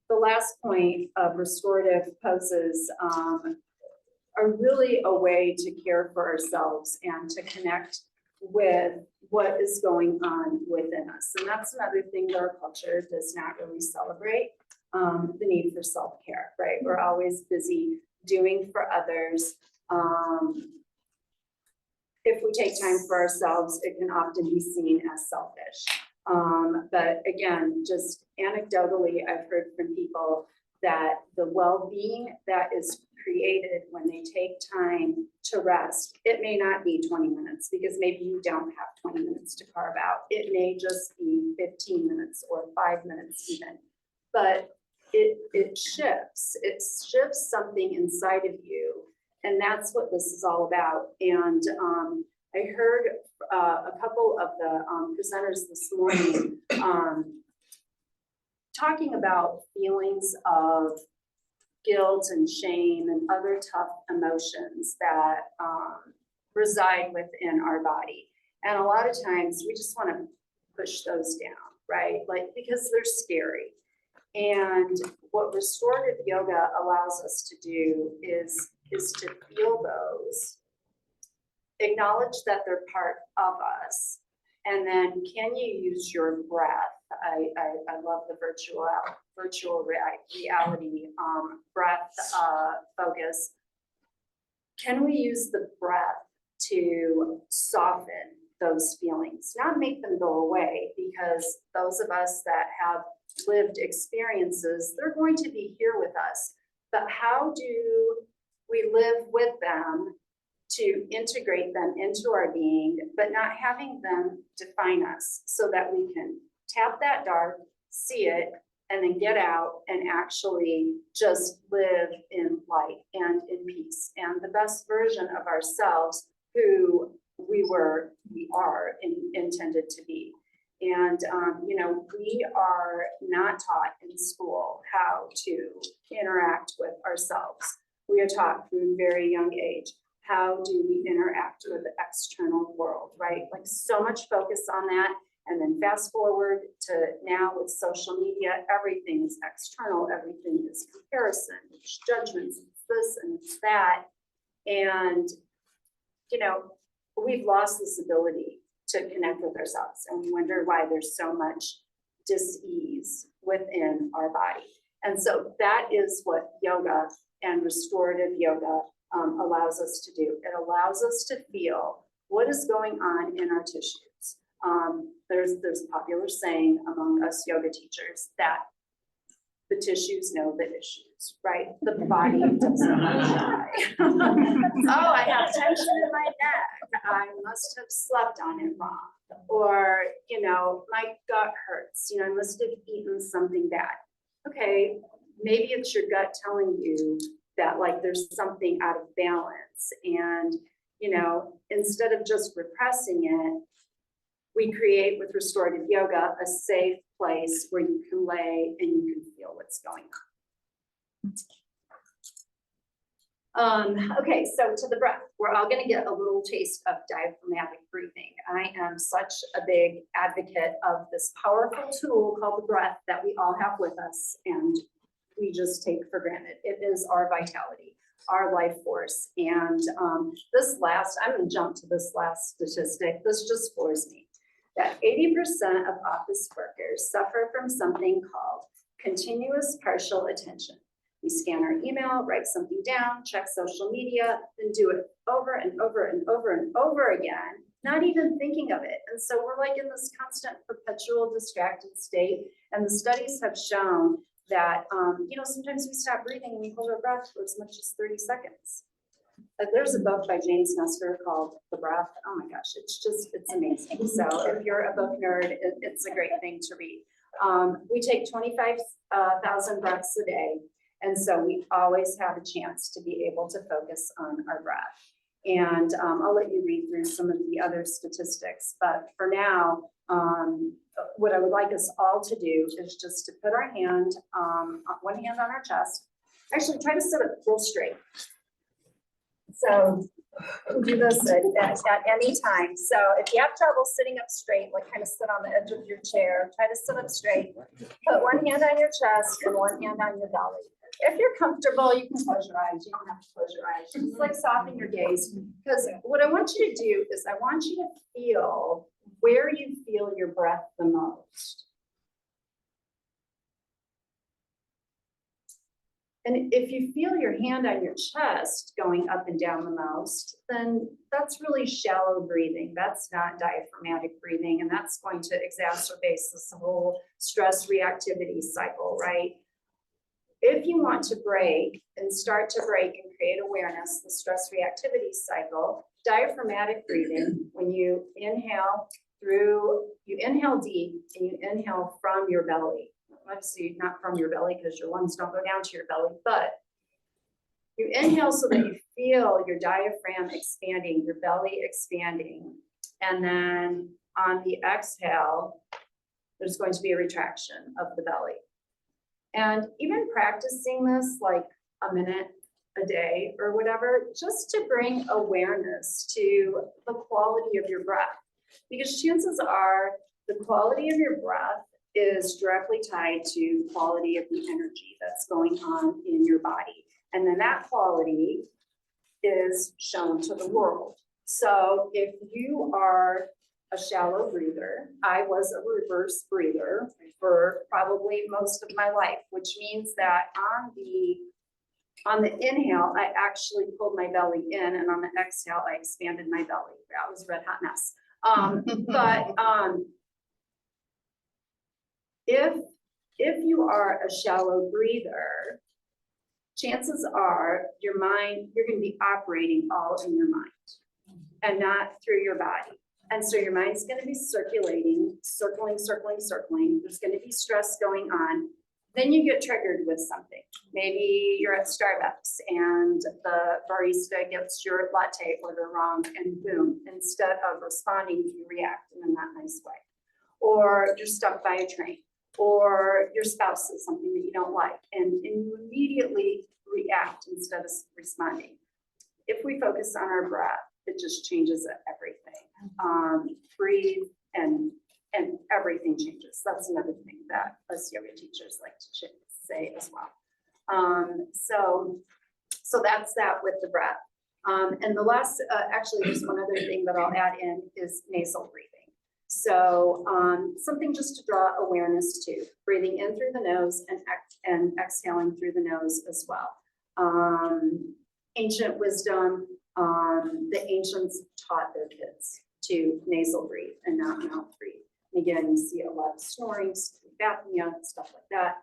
the last point of restorative poses are really a way to care for ourselves and to connect with what is going on within us. And that's another thing that our culture does not really celebrate, the need for self-care, right? We're always busy doing for others. If we take time for ourselves, it can often be seen as selfish. But again, just anecdotally, I've heard from people that the well-being that is created when they take time to rest, it may not be 20 minutes, because maybe you don't have 20 minutes to carve out. It may just be 15 minutes or 5 minutes even, but it shifts something inside of you. And that's what this is all about. And I heard a couple of the presenters this morning talking about feelings of guilt and shame and other tough emotions that reside within our body. And a lot of times we just want to push those down, right? Like, because they're scary. And what restorative yoga allows us to do is to feel those, acknowledge that they're part of us, and then can you use your breath? I love the virtual reality breath focus. Can we use the breath to soften those feelings, not make them go away? Because those of us that have lived experiences, they're going to be here with us. But how do we live with them to integrate them into our being, but not having them define us, so that we can tap that dark, see it, and then get out and actually just live in light and in peace and the best version of ourselves who we are intended to be. And, you know, we are not taught in school how to interact with ourselves. We are taught from a very young age. How do we interact with the external world, right? Like, so much focus on that. And then fast forward to now with social media, everything is external, everything is comparison, it's judgments, it's this and it's that. And, you know, we've lost this ability to connect with ourselves, and we wonder why there's so much dis-ease within our body. And so that is what yoga and restorative yoga allows us to do. It allows us to feel what is going on in our tissues. There's a popular saying among us yoga teachers that the tissues know the issues, right? The body doesn't know. Oh, I have tension in my neck. I must have slept on it wrong. Or, you know, my gut hurts. You know, I must have eaten something bad. Okay, maybe it's your gut telling you that, like, there's something out of balance. And, you know, instead of just repressing it, we create with restorative yoga a safe place where you can lay and you can feel what's going on. Okay, so to the breath, we're all going to get a little taste of diaphragmatic breathing. I am such a big advocate of this powerful tool called the breath that we all have with us and we just take for granted. It is our vitality, our life force. And I'm going to jump to this last statistic. This just floors me. That 80% of office workers suffer from something called continuous partial attention. We scan our email, write something down, check social media, then do it over and over and over and over again, not even thinking of it. And so we're like in this constant perpetual distracted state. And the studies have shown that, you know, sometimes we stop breathing and we hold our breath for as much as 30 seconds. There's a book by James Nestor called The Breath. Oh my gosh, it's amazing. So if you're a book nerd, it's a great thing to read. We take 25,000 breaths a day. And so we always have a chance to be able to focus on our breath. And I'll let you read through some of the other statistics. But for now, what I would like us all to do is just to put our hand, one hand on our chest, Actually, try to sit up real straight. So do this at any time. So if you have trouble sitting up straight, like kind of sit on the edge of your chair, try to sit up straight. Put one hand on your chest and one hand on your belly. If you're comfortable, you can close your eyes. You don't have to close your eyes. Just like soften your gaze. Because what I want you to do is I want you to feel where you feel your breath the most. And if you feel your hand on your chest going up and down the most, then that's really shallow breathing. That's not diaphragmatic breathing, and that's going to exacerbate this whole stress reactivity cycle, right? If you want to break and start to break and create awareness, the stress reactivity cycle, diaphragmatic breathing, when you inhale you inhale deep and you inhale from your belly. Obviously not from your belly because your lungs don't go down to your belly, but you inhale so that you feel your diaphragm expanding, your belly expanding. And then on the exhale, there's going to be a retraction of the belly. And even practicing this like a minute a day or whatever, just to bring awareness to the quality of your breath. Because chances are the quality of your breath is directly tied to quality of the energy that's going on in your body. And then that quality is shown to the world. So if you are a shallow breather, I was a reverse breather for probably most of my life, which means that on the inhale, I actually pulled my belly in, and on the exhale, I expanded my belly. That was a red hot mess. If you are a shallow breather, chances are your mind, you're going to be operating all in your mind and not through your body. And so your mind's going to be circulating, circling. There's going to be stress going on. Then you get triggered with something. Maybe you're at Starbucks and the barista gets your latte order wrong, and boom, instead of responding, you react in a not nice way. Or you're stuck by a train, or your spouse says something that you don't like, and you immediately react instead of responding. If we focus on our breath, it just changes everything. Breathe and everything changes. That's another thing that us yoga teachers like to say as well. So that's that with the breath. And the last, actually, there's one other thing that I'll add in is nasal breathing. So something just to draw awareness to, breathing in through the nose and exhaling through the nose as well. Ancient wisdom, the ancients taught their kids to nasal breathe and not mouth breathe. And again, you see a lot of snoring, sleep apnea, stuff like that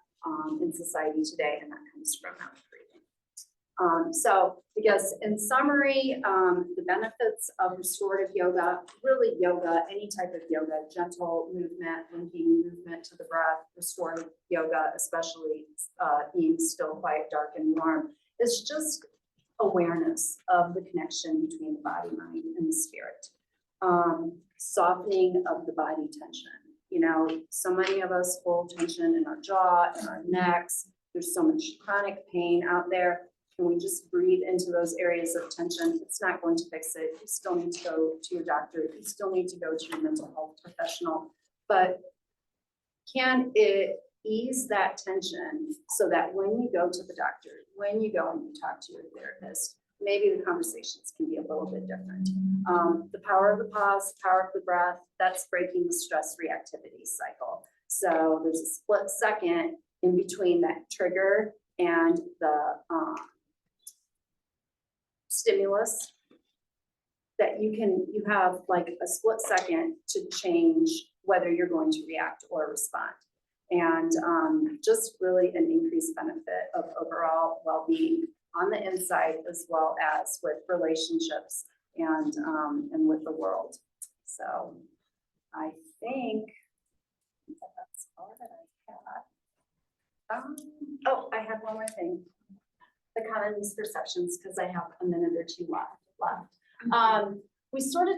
in society today, and that comes from mouth breathing. So I guess in summary, the benefits of restorative yoga, really yoga, any type of yoga, gentle movement, linking movement to the breath, restorative yoga, especially being still, quiet, dark, and warm, is just awareness of the connection between the body, mind, and the spirit. Softening of the body tension. You know, so many of us hold tension in our jaw and our necks. There's so much chronic pain out there. Can we just breathe into those areas of tension? It's not going to fix it. You still need to go to your doctor. You still need to go to your mental health professional. But can it ease that tension so that when you go to the doctor, when you go and you talk to your therapist, maybe the conversations can be a little bit different. The power of the pause, power of the breath, that's breaking the stress reactivity cycle. So there's a split second in between that trigger and the stimulus that you have like a split second to change whether you're going to react or respond. And just really an increased benefit of overall well-being on the inside, as well as with relationships and with the world. So I think that's all that I have. Oh, I have one more thing. The common misperceptions, because I have a minute or two left. We sort of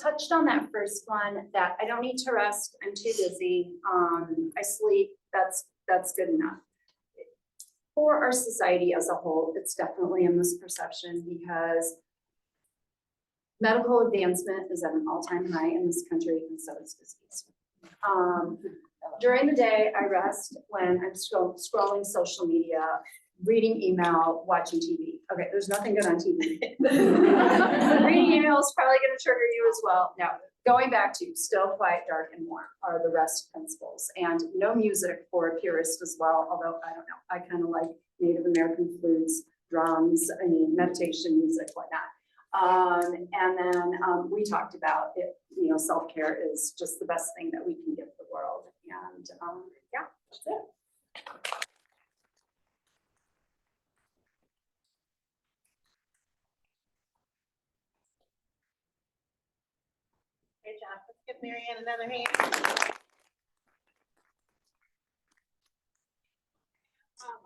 touched on that first one, that I don't need to rest, I'm too busy, I sleep, that's good enough. for our society as a whole, it's definitely a misperception because medical advancement is at an all-time high in this country, and so is disease. During the day, I rest when I'm scrolling social media, reading email, watching TV. Okay, there's nothing good on TV. Reading email is probably gonna trigger you as well. Now, going back to still, quiet, dark, and warm are the rest principles. And no music for a purist as well, although I don't know, I kind of like Native American flutes, drums, I mean, meditation music, whatnot. And then we talked about it, you know, self-care is just the best thing that we can give the world. And yeah, that's it. Great job. Let's give Marian another hand.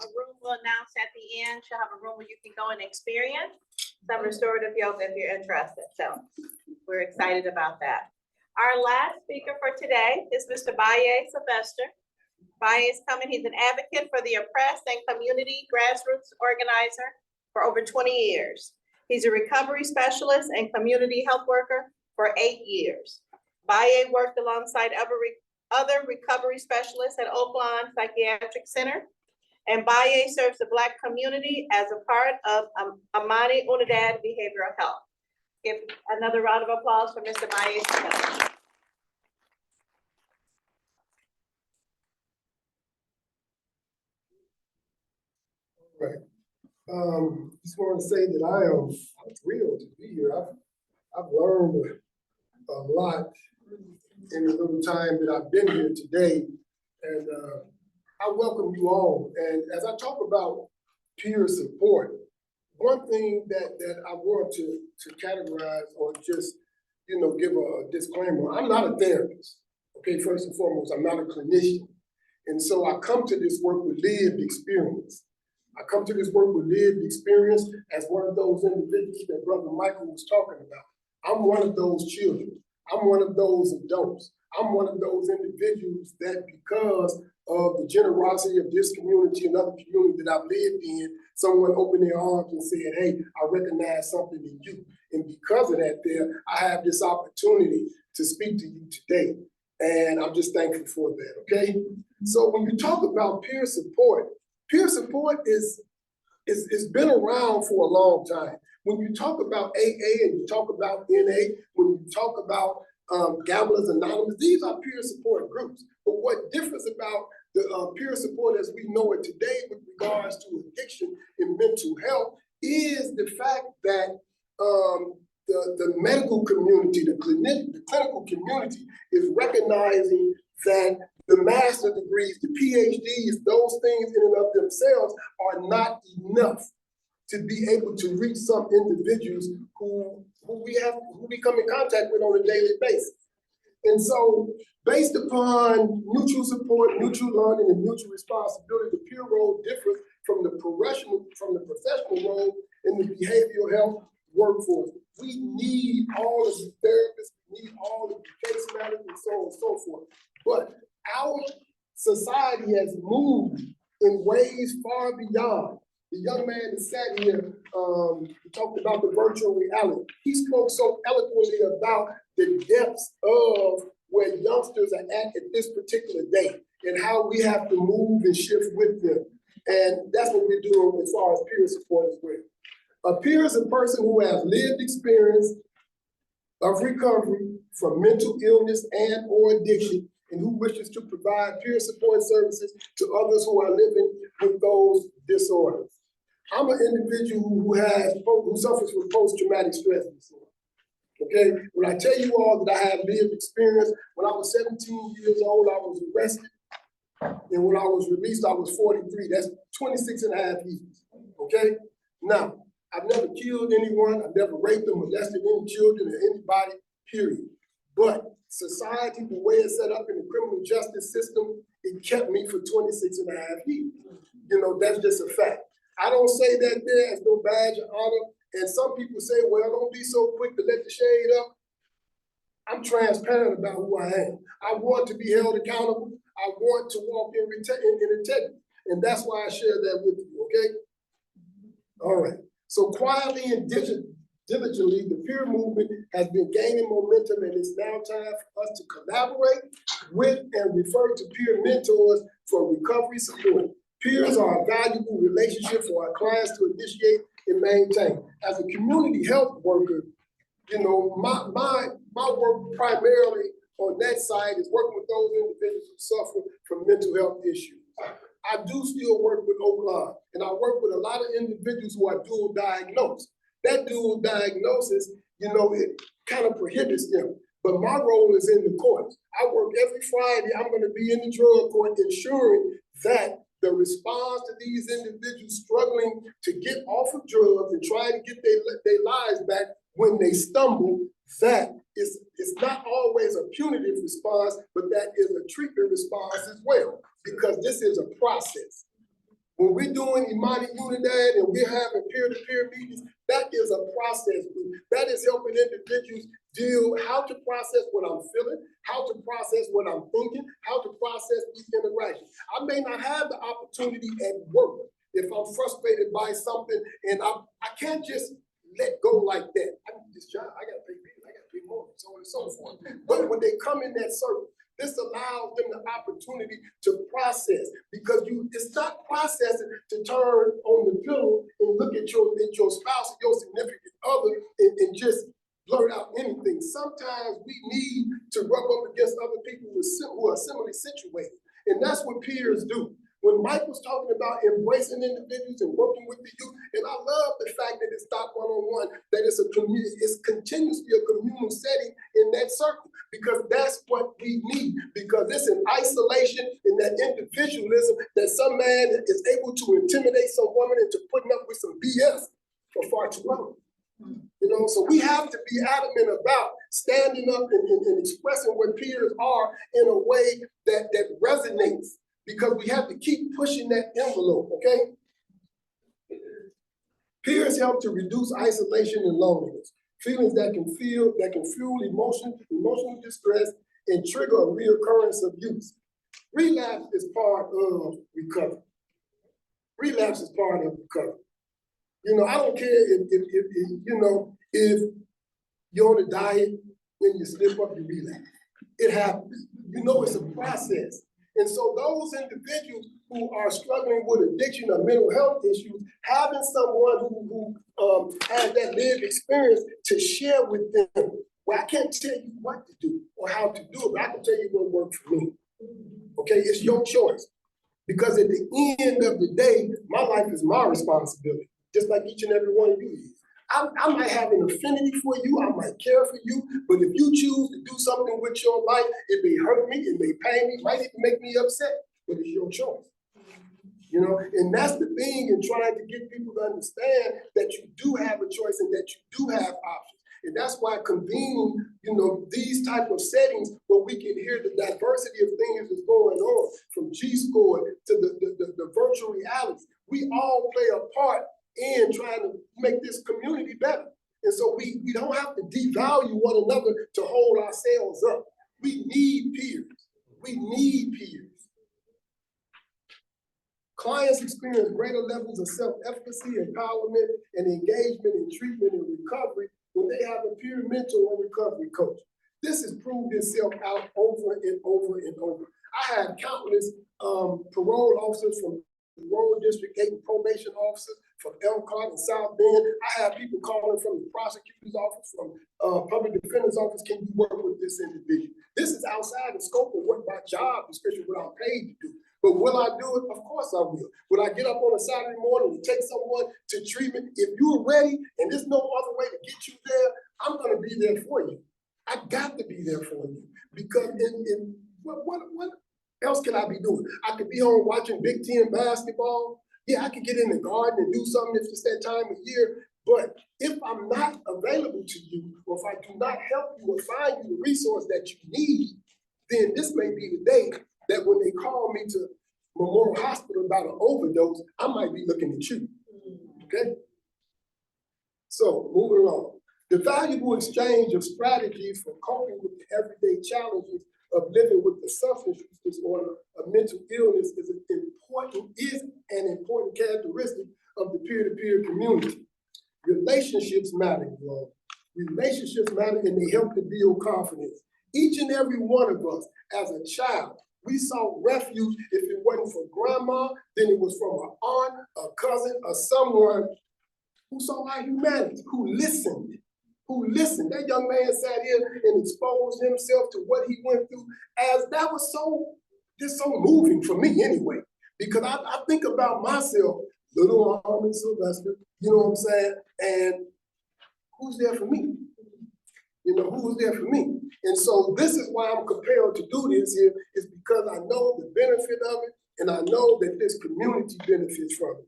A room will announce at the end. She'll have a room where you can go and experience some restorative yoga if you're interested. So we're excited about that. Our last speaker for today is Mr. Baye Sylvester. Baye is coming. He's an advocate for the oppressed and community grassroots organizer for over 20 years. He's a recovery specialist and community health worker for 8 years. Baye worked alongside other recovery specialists at Oak Lawn Psychiatric Center. And Baye serves the Black community as a part of Imani Unidad Behavioral Health. Give another round of applause for Mr. Baye. Right. Just want to say that I'm thrilled to be here. I've learned a lot in the little time that I've been here today, and I welcome you all. And as I talk about peer support, one thing that I want to categorize or just, you know, give a disclaimer, I'm not a therapist. Okay, first and foremost, I'm not a clinician. And so I come to this work with lived experience. I come to this work with lived experience as one of those individuals that Brother Michael was talking about. I'm one of those children. I'm one of those adults. I'm one of those individuals that, because of the generosity of this community and other communities that I've lived in, someone opened their arms and said, hey, I recognize something in you. And because of that I have this opportunity to speak to you today. And I'm just thankful for that, okay? So when you talk about peer support is been around for a long time. When you talk about AA and you talk about NA, when you talk about Gamblers Anonymous, these are peer support groups. But what differs about the peer support as we know it today with regards to addiction and mental health is the fact that the medical community, the clinical community is recognizing that the master's degrees, the PhDs, those things in and of themselves are not enough to be able to reach some individuals who we come in contact with on a daily basis. And so based upon mutual support, mutual learning, and mutual responsibility, the peer role differs from the professional role in the behavioral health workforce. We need all of the therapists, we need all of the case managers, and so on and so forth. But our society has moved in ways far beyond. The young man that sat here, he talked about the virtual reality. He spoke so eloquently about the depths of where youngsters are at this particular day and how we have to move and shift with them. And that's what we're doing as far as peer support as well. A peer is a person who has lived experience of recovery from mental illness and or addiction and who wishes to provide peer support services to others who are living with those disorders. I'm an individual who suffers from post-traumatic stress disorder. Okay, when I tell you all that I have lived experience, when I was 17 years old, I was arrested. And when I was released, I was 43. That's 26 and a half years. Okay, now, I've never killed anyone. I've never raped or molested any children or anybody, period. But society, the way it's set up in the criminal justice system, it kept me for 26 and a half years. You know, that's just a fact. I don't say that there as no badge of honor. And some people say, well, don't be so quick to let the shade up. I'm transparent about who I am. I want to be held accountable. I want to walk in integrity. And that's why I share that with you, okay? All right, so quietly and diligently, the peer movement has been gaining momentum, and it's now time for us to collaborate with and refer to peer mentors for recovery support. Peers are a valuable relationship for our clients to initiate and maintain. As a community health worker, you know, my work primarily on that side is working with those individuals who suffer from mental health issues. I do still work with Oakland, and I work with a lot of individuals who are dual diagnosed. That dual diagnosis, you know, it kind of prohibits them. But my role is in the courts. I work every Friday. I'm going to be in the drug court ensuring that the response to these individuals struggling to get off of drugs and trying to get their lives back when they stumble, that it's not always a punitive response, but that is a treatment response as well, because this is a process. When we're doing Imani Unidad and we're having peer-to-peer meetings, that is a process. That is helping individuals deal how to process what I'm feeling, how to process what I'm thinking, how to process these interactions. I may not have the opportunity at work if I'm frustrated by something, and I can't just let go like that. I need this job, I gotta pay bills, I gotta pay mortgage, so on and so forth. But when they come in that circle, this allows them the opportunity to process, because it's not processing to turn on the pillow and look at your spouse or your significant other and just blurt out anything. Sometimes we need to rub up against other people who are similarly situated. And that's what peers do. When Mike was talking about embracing individuals and working with the youth, and I love the fact that it's not one-on-one, that it's continuously a communal setting in that circle, because that's what we need, because it's an isolation in that individualism that some man is able to intimidate some woman into putting up with some BS for far too long. You know, so we have to be adamant about standing up and expressing what peers are in a way that resonates, because we have to keep pushing that envelope, okay? Peers help to reduce isolation and loneliness, feelings that can fuel emotional distress and trigger a reoccurrence of use. Relapse is part of recovery. Relapse is part of recovery. You know, I don't care if you're on a diet and you slip up, you relapse. It happens. You know, it's a process. And so those individuals who are struggling with addiction or mental health issues, having someone who has that lived experience to share with them, well, I can't tell you what to do or how to do it, but I can tell you what worked for me. Okay, it's your choice. Because at the end of the day, my life is my responsibility, just like each and every one of you is. I might have an affinity for you, I might care for you, but if you choose to do something with your life, it may hurt me, it may pain me, it might even make me upset, but it's your choice. You know, and that's the thing in trying to get people to understand that you do have a choice and that you do have options. And that's why convening, you know, these type of settings where we can hear the diversity of things that's going on, from G-Score to the virtual reality. We all play a part in trying to make this community better. And so we don't have to devalue one another to hold ourselves up. We need peers. We need peers. Clients experience greater levels of self-efficacy, empowerment, and engagement in treatment and recovery when they have a peer mentor or recovery coach. This has proved itself out over and over and over. I had countless parole officers from the Rural District 8 probation officers from Elkhart and South Bend. I have people calling from the prosecutor's office, from public defender's office, can you work with this individual? This is outside the scope of what my job description, what I'm paid to do. But will I do it? Of course I will. Will I get up on a Saturday morning and take someone to treatment? If you're ready and there's no other way to get you there, I'm gonna be there for you. I got to be there for you, because what else can I be doing? I could be home watching Big Ten basketball. Yeah, I could get in the garden and do something if it's that time of year. But if I'm not available to you, or if I do not help you or find you the resource that you need, then this may be the day that when they call me to Memorial Hospital about an overdose, I might be looking at you, okay? So moving along. The valuable exchange of strategies for coping with the everyday challenges of living with the substance use disorder of mental illness is and important characteristic of the peer-to-peer community. Relationships matter, y'all. Relationships matter and they help to build confidence. Each and every one of us, as a child, we sought refuge. If it wasn't for grandma, then it was from an aunt, a cousin, or someone who saw our humanity, who listened. That young man sat here and exposed himself to what he went through, as that was so moving for me anyway. Because I think about myself, little arm and Sylvester, you know what I'm saying? And who's there for me? You know, who was there for me? And so this is why I'm compelled to do this here, is because I know the benefit of it, and I know that this community benefits from it.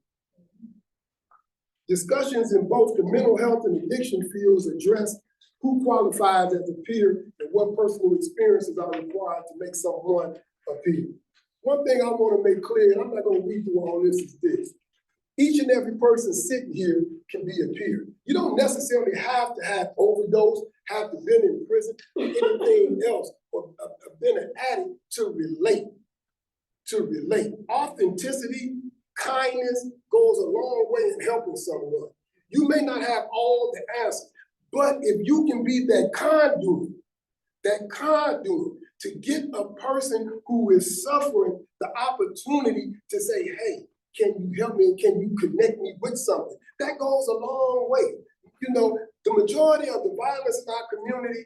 Discussions in both the mental health and addiction fields address who qualifies as a peer and what personal experiences are required to make someone a peer. One thing I want to make clear, and I'm not going to read through all this, is this. Each and every person sitting here can be a peer. You don't necessarily have to have overdose, have to been in prison, or anything else, or been an addict to relate. Authenticity, kindness goes a long way in helping someone. You may not have all the answers, but if you can be that conduit to get a person who is suffering the opportunity to say, hey, can you help me? Can you connect me with something? That goes a long way. You know, the majority of the violence in our community,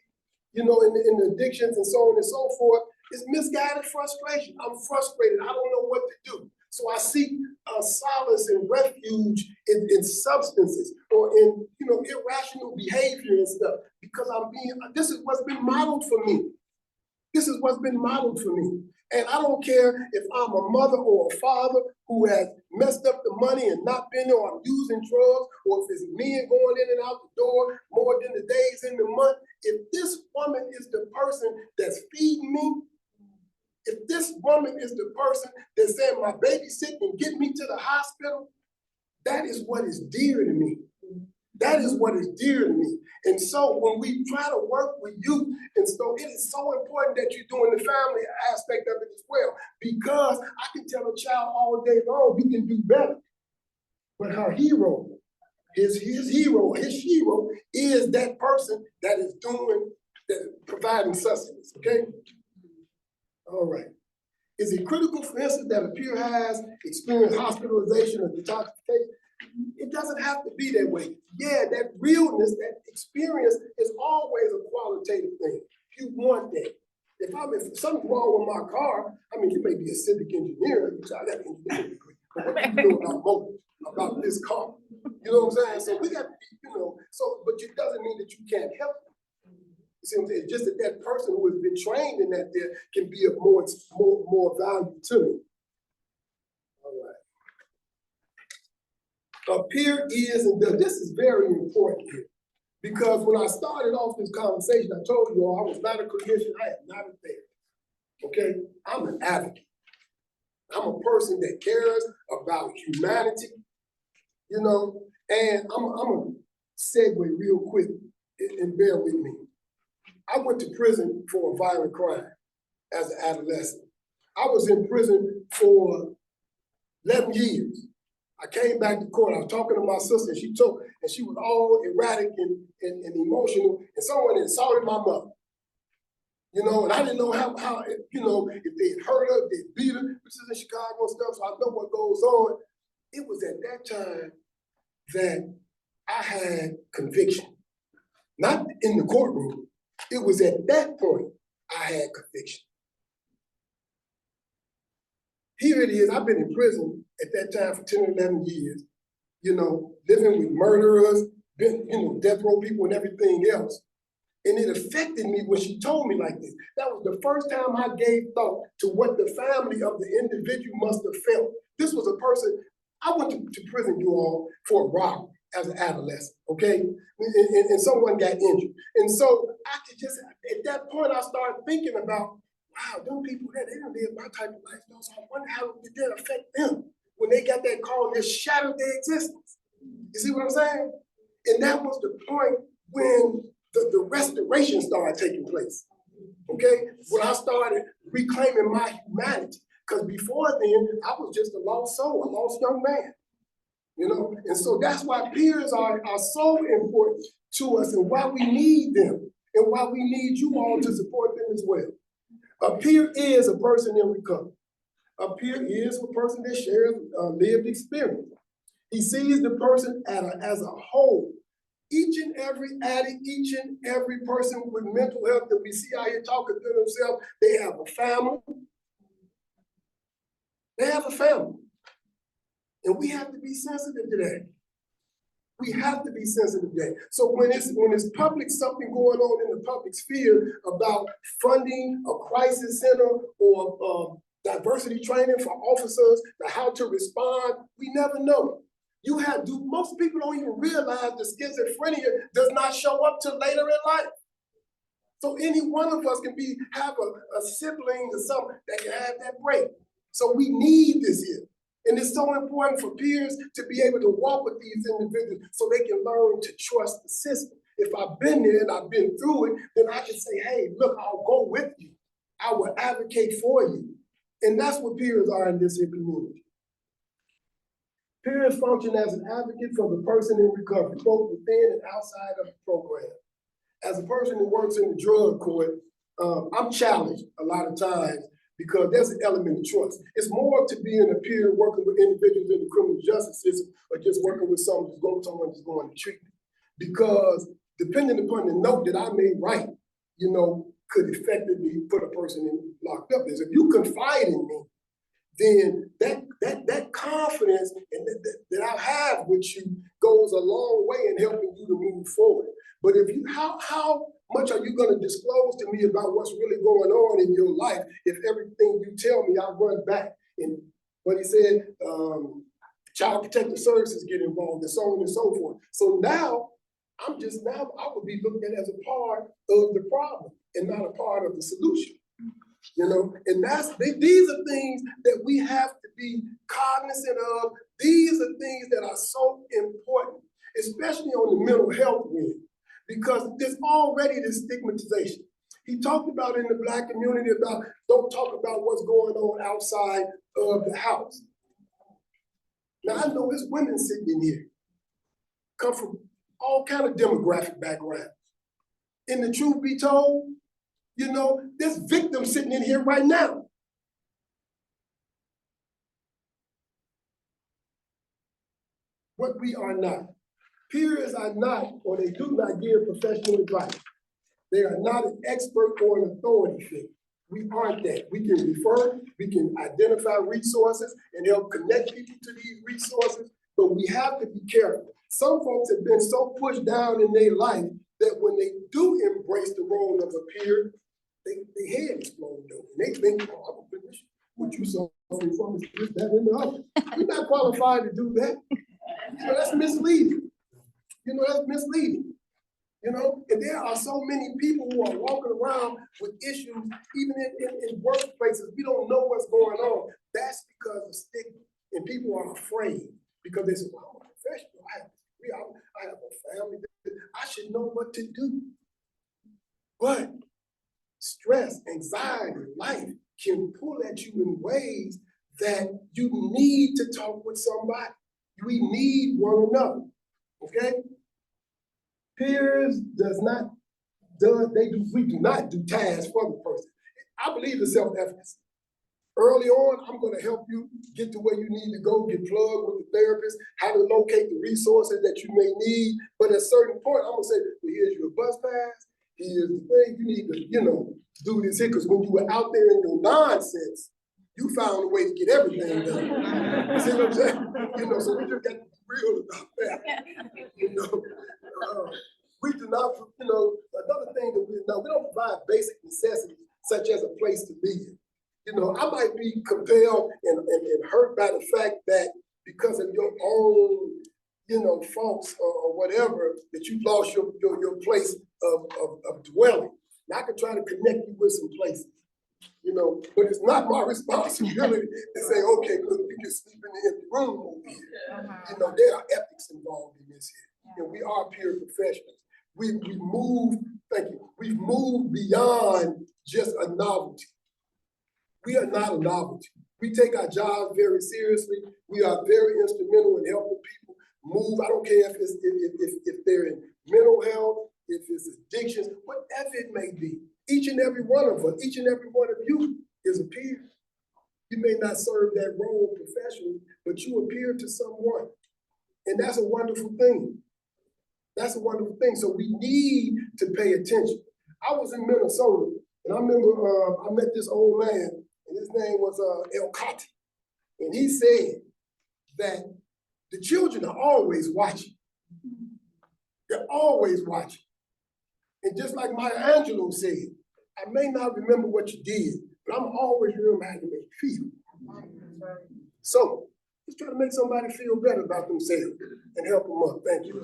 you know, in the addictions and so on and so forth, is misguided frustration. I'm frustrated. I don't know what to do. So I seek solace and refuge in substances or in, you know, irrational behavior and stuff, because this is what's been modeled for me. And I don't care if I'm a mother or a father who has messed up the money and not been there, or I'm using drugs, or if it's men going in and out the door more than the days in the month. If this woman is the person that's feeding me, if this woman is the person that's saying my baby's sick and get me to the hospital, that is what is dear to me. And so when we try to work with youth, and so it is so important that you're doing the family aspect of it as well, because I can tell a child all day long, you can do better. But her hero, his hero is that person that is providing sustenance, okay? All right. Is it critical, for instance, that a peer has experienced hospitalization or detoxification? It doesn't have to be that way. Yeah, that realness, that experience is always a qualitative thing. You want that. If something's wrong with my car, I mean, you may be a civic engineer, you got an engineering degree, but what do you know about motors, about this car? You know what I'm saying? So we got to be, you know, but it doesn't mean that you can't help them. You see what I'm saying? Just that person who has been trained in that there can be of more value to me. All right. A peer is and does. This is very important here, because when I started off this conversation, I told you all I was not a clinician, I am not a therapist. Okay, I'm an advocate. I'm a person that cares about humanity, you know, and I'm gonna segue real quick and bear with me. I went to prison for a violent crime as an adolescent. I was in prison for 11 years. I came back to court, I was talking to my sister, and she was all erratic and emotional, and someone had assaulted my mother. You know, and I didn't know how you know, if they hurt her, if they beat her, which is in Chicago and stuff, so I know what goes on. It was at that time that I had conviction. Not in the courtroom, it was at that point I had conviction. Here it is, I've been in prison at that time for 10 or 11 years, you know, living with murderers, you know, death row people and everything else. And it affected me when she told me like this. That was the first time I gave thought to what the family of the individual must have felt. This was a person, I went to prison, you all, for a robbery as an adolescent, okay? And someone got injured. And so I could just, at that point, I started thinking about, wow, them people there, they don't live my type of lifestyle, so I wonder how did that affect them when they got that call and it shattered their existence. You see what I'm saying? And that was the point when the restoration started taking place, okay? When I started reclaiming my humanity, Because before then, I was just a lost soul, a lost young man. You know, and so that's why peers are so important to us and why we need them and why we need you all to support them as well. A peer is a person in recovery. A peer is a person that shares lived experience. He sees the person as a whole. Each and every addict, each and every person with mental health that we see out here talking to themselves, they have a family. They have a family. And we have to be sensitive to that. We have to be sensitive to that. So when it's public, something going on in the public sphere about funding a crisis center or diversity training for officers, how to respond, we never know. Most people don't even realize the schizophrenia does not show up till later in life. So any one of us can have a sibling or something that can have that break. So we need this here. And it's so important for peers to be able to walk with these individuals so they can learn to trust the system. If I've been there and I've been through it, then I can say, hey, look, I'll go with you. I will advocate for you. And that's what peers are in this community. Peers function as an advocate for the person in recovery, both within and outside of the program. As a person who works in the drug court, I'm challenged a lot of times because there's an element of trust. It's more to being a peer working with individuals in the criminal justice system or just working with someone who's going to treatment. Because depending upon the note that I may write, you know, could effectively put a person in locked up. If you confide in me, then that confidence and that I have with you goes a long way in helping you to move forward. But if you, how much are you going to disclose to me about what's really going on in your life if everything you tell me, I run back? And what he said, child protective services get involved and so on and so forth. So now, I would be looked at as a part of the problem and not a part of the solution. You know, and these are things that we have to be cognizant of. These are things that are so important, especially on the mental health end, because there's already this stigmatization. He talked about in the Black community about don't talk about what's going on outside of the house. Now I know there's women sitting in here, come from all kind of demographic backgrounds. And the truth be told, you know, there's victims sitting in here right now. What we are not. Peers are not, or they do not give professional advice. They are not an expert or an authority figure. We aren't that. We can refer, we can identify resources and help connect people to these resources, but we have to be careful. Some folks have been so pushed down in their life that when they do embrace the role of a peer, their head explodes though. And they think, oh, I'm a physician. What you suffering from is this, that, and the other. You're not qualified to do that. You know, that's misleading. You know, that's misleading. You know, and there are so many people who are walking around with issues, even in workplaces. We don't know what's going on. That's because of stigma. And people are afraid because they say, well, I'm a professional. I have a family. I should know what to do. But stress, anxiety, life can pull at you in ways that you need to talk with somebody. We need one another, okay? Peers we do not do tasks for the person. I believe in self-efficacy. Early on, I'm gonna help you get to where you need to go, get plugged with the therapist, how to locate the resources that you may need. But at a certain point, I'm gonna say, well, here's your bus pass, here's the thing, you need to, you know, do this here, because when you were out there in your nonsense, you found a way to get everything done. You see what I'm saying? You know, so we just got to be real about that. You know, we do not, you know, another thing that we don't provide basic necessities such as a place to live. You know, I might be compelled and hurt by the fact that because of your own, you know, faults or whatever, that you lost your place of dwelling. And I can try to connect you with some places, you know, but it's not my responsibility to say, okay, look, you can sleep in the empty room over here. You know, there are ethics involved in this here. And we are peer professionals. We've moved beyond just a novelty. We are not a novelty. We take our jobs very seriously. We are very instrumental in helping people move. I don't care if it's, if they're in mental health, if it's addictions, whatever it may be. Each and every one of us, each and every one of you is a peer. You may not serve that role professionally, but you appear to someone. And that's a wonderful thing. That's a wonderful thing. So we need to pay attention. I was in Minnesota, and I remember I met this old man, and his name was El Kati. And he said that the children are always watching. They're always watching. And just like Maya Angelou said, I may not remember what you did, but I'm always remember how to make you feel. So let's try to make somebody feel better about themselves and help them up. Thank you.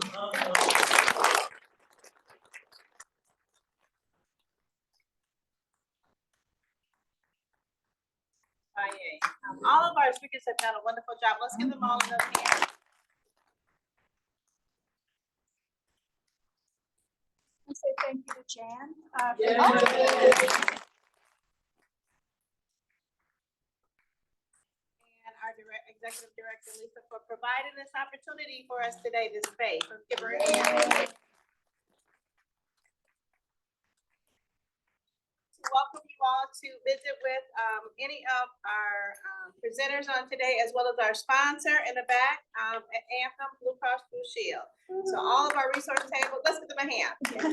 Baye. All of our speakers have done a wonderful job. Let's give them all another hand. I say thank you to Jan. And our executive director, Lisa, for providing this opportunity for us today, this space. Let's give her a hand. Welcome you all to visit with any of our presenters on today, as well as our sponsor in the back, Anthem Blue Cross Blue Shield. So all of our resource tables, let's give them a hand. Be able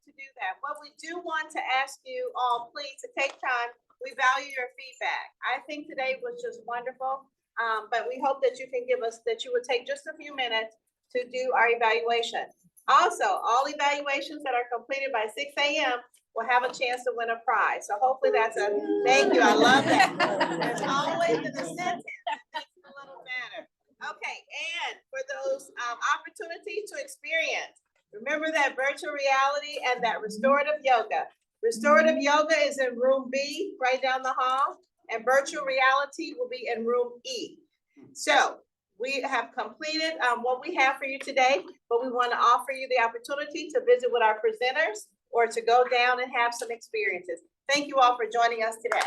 to do that. What we do want to ask you all, please, to take time. We value your feedback. I think today was just wonderful, but we hope that you can give us, that you would take just a few minutes to do our evaluation. Also, all evaluations that are completed by 6 a.m. will have a chance to win a prize. So hopefully that's a, thank you, I love that. There's always an incentive that makes it a little better. Okay, and for those opportunities to experience, remember that virtual reality and that restorative yoga. Restorative yoga is in room B, right down the hall, and virtual reality will be in room E. So we have completed what we have for you today, but we want to offer you the opportunity to visit with our presenters or to go down and have some experiences. Thank you all for joining us today.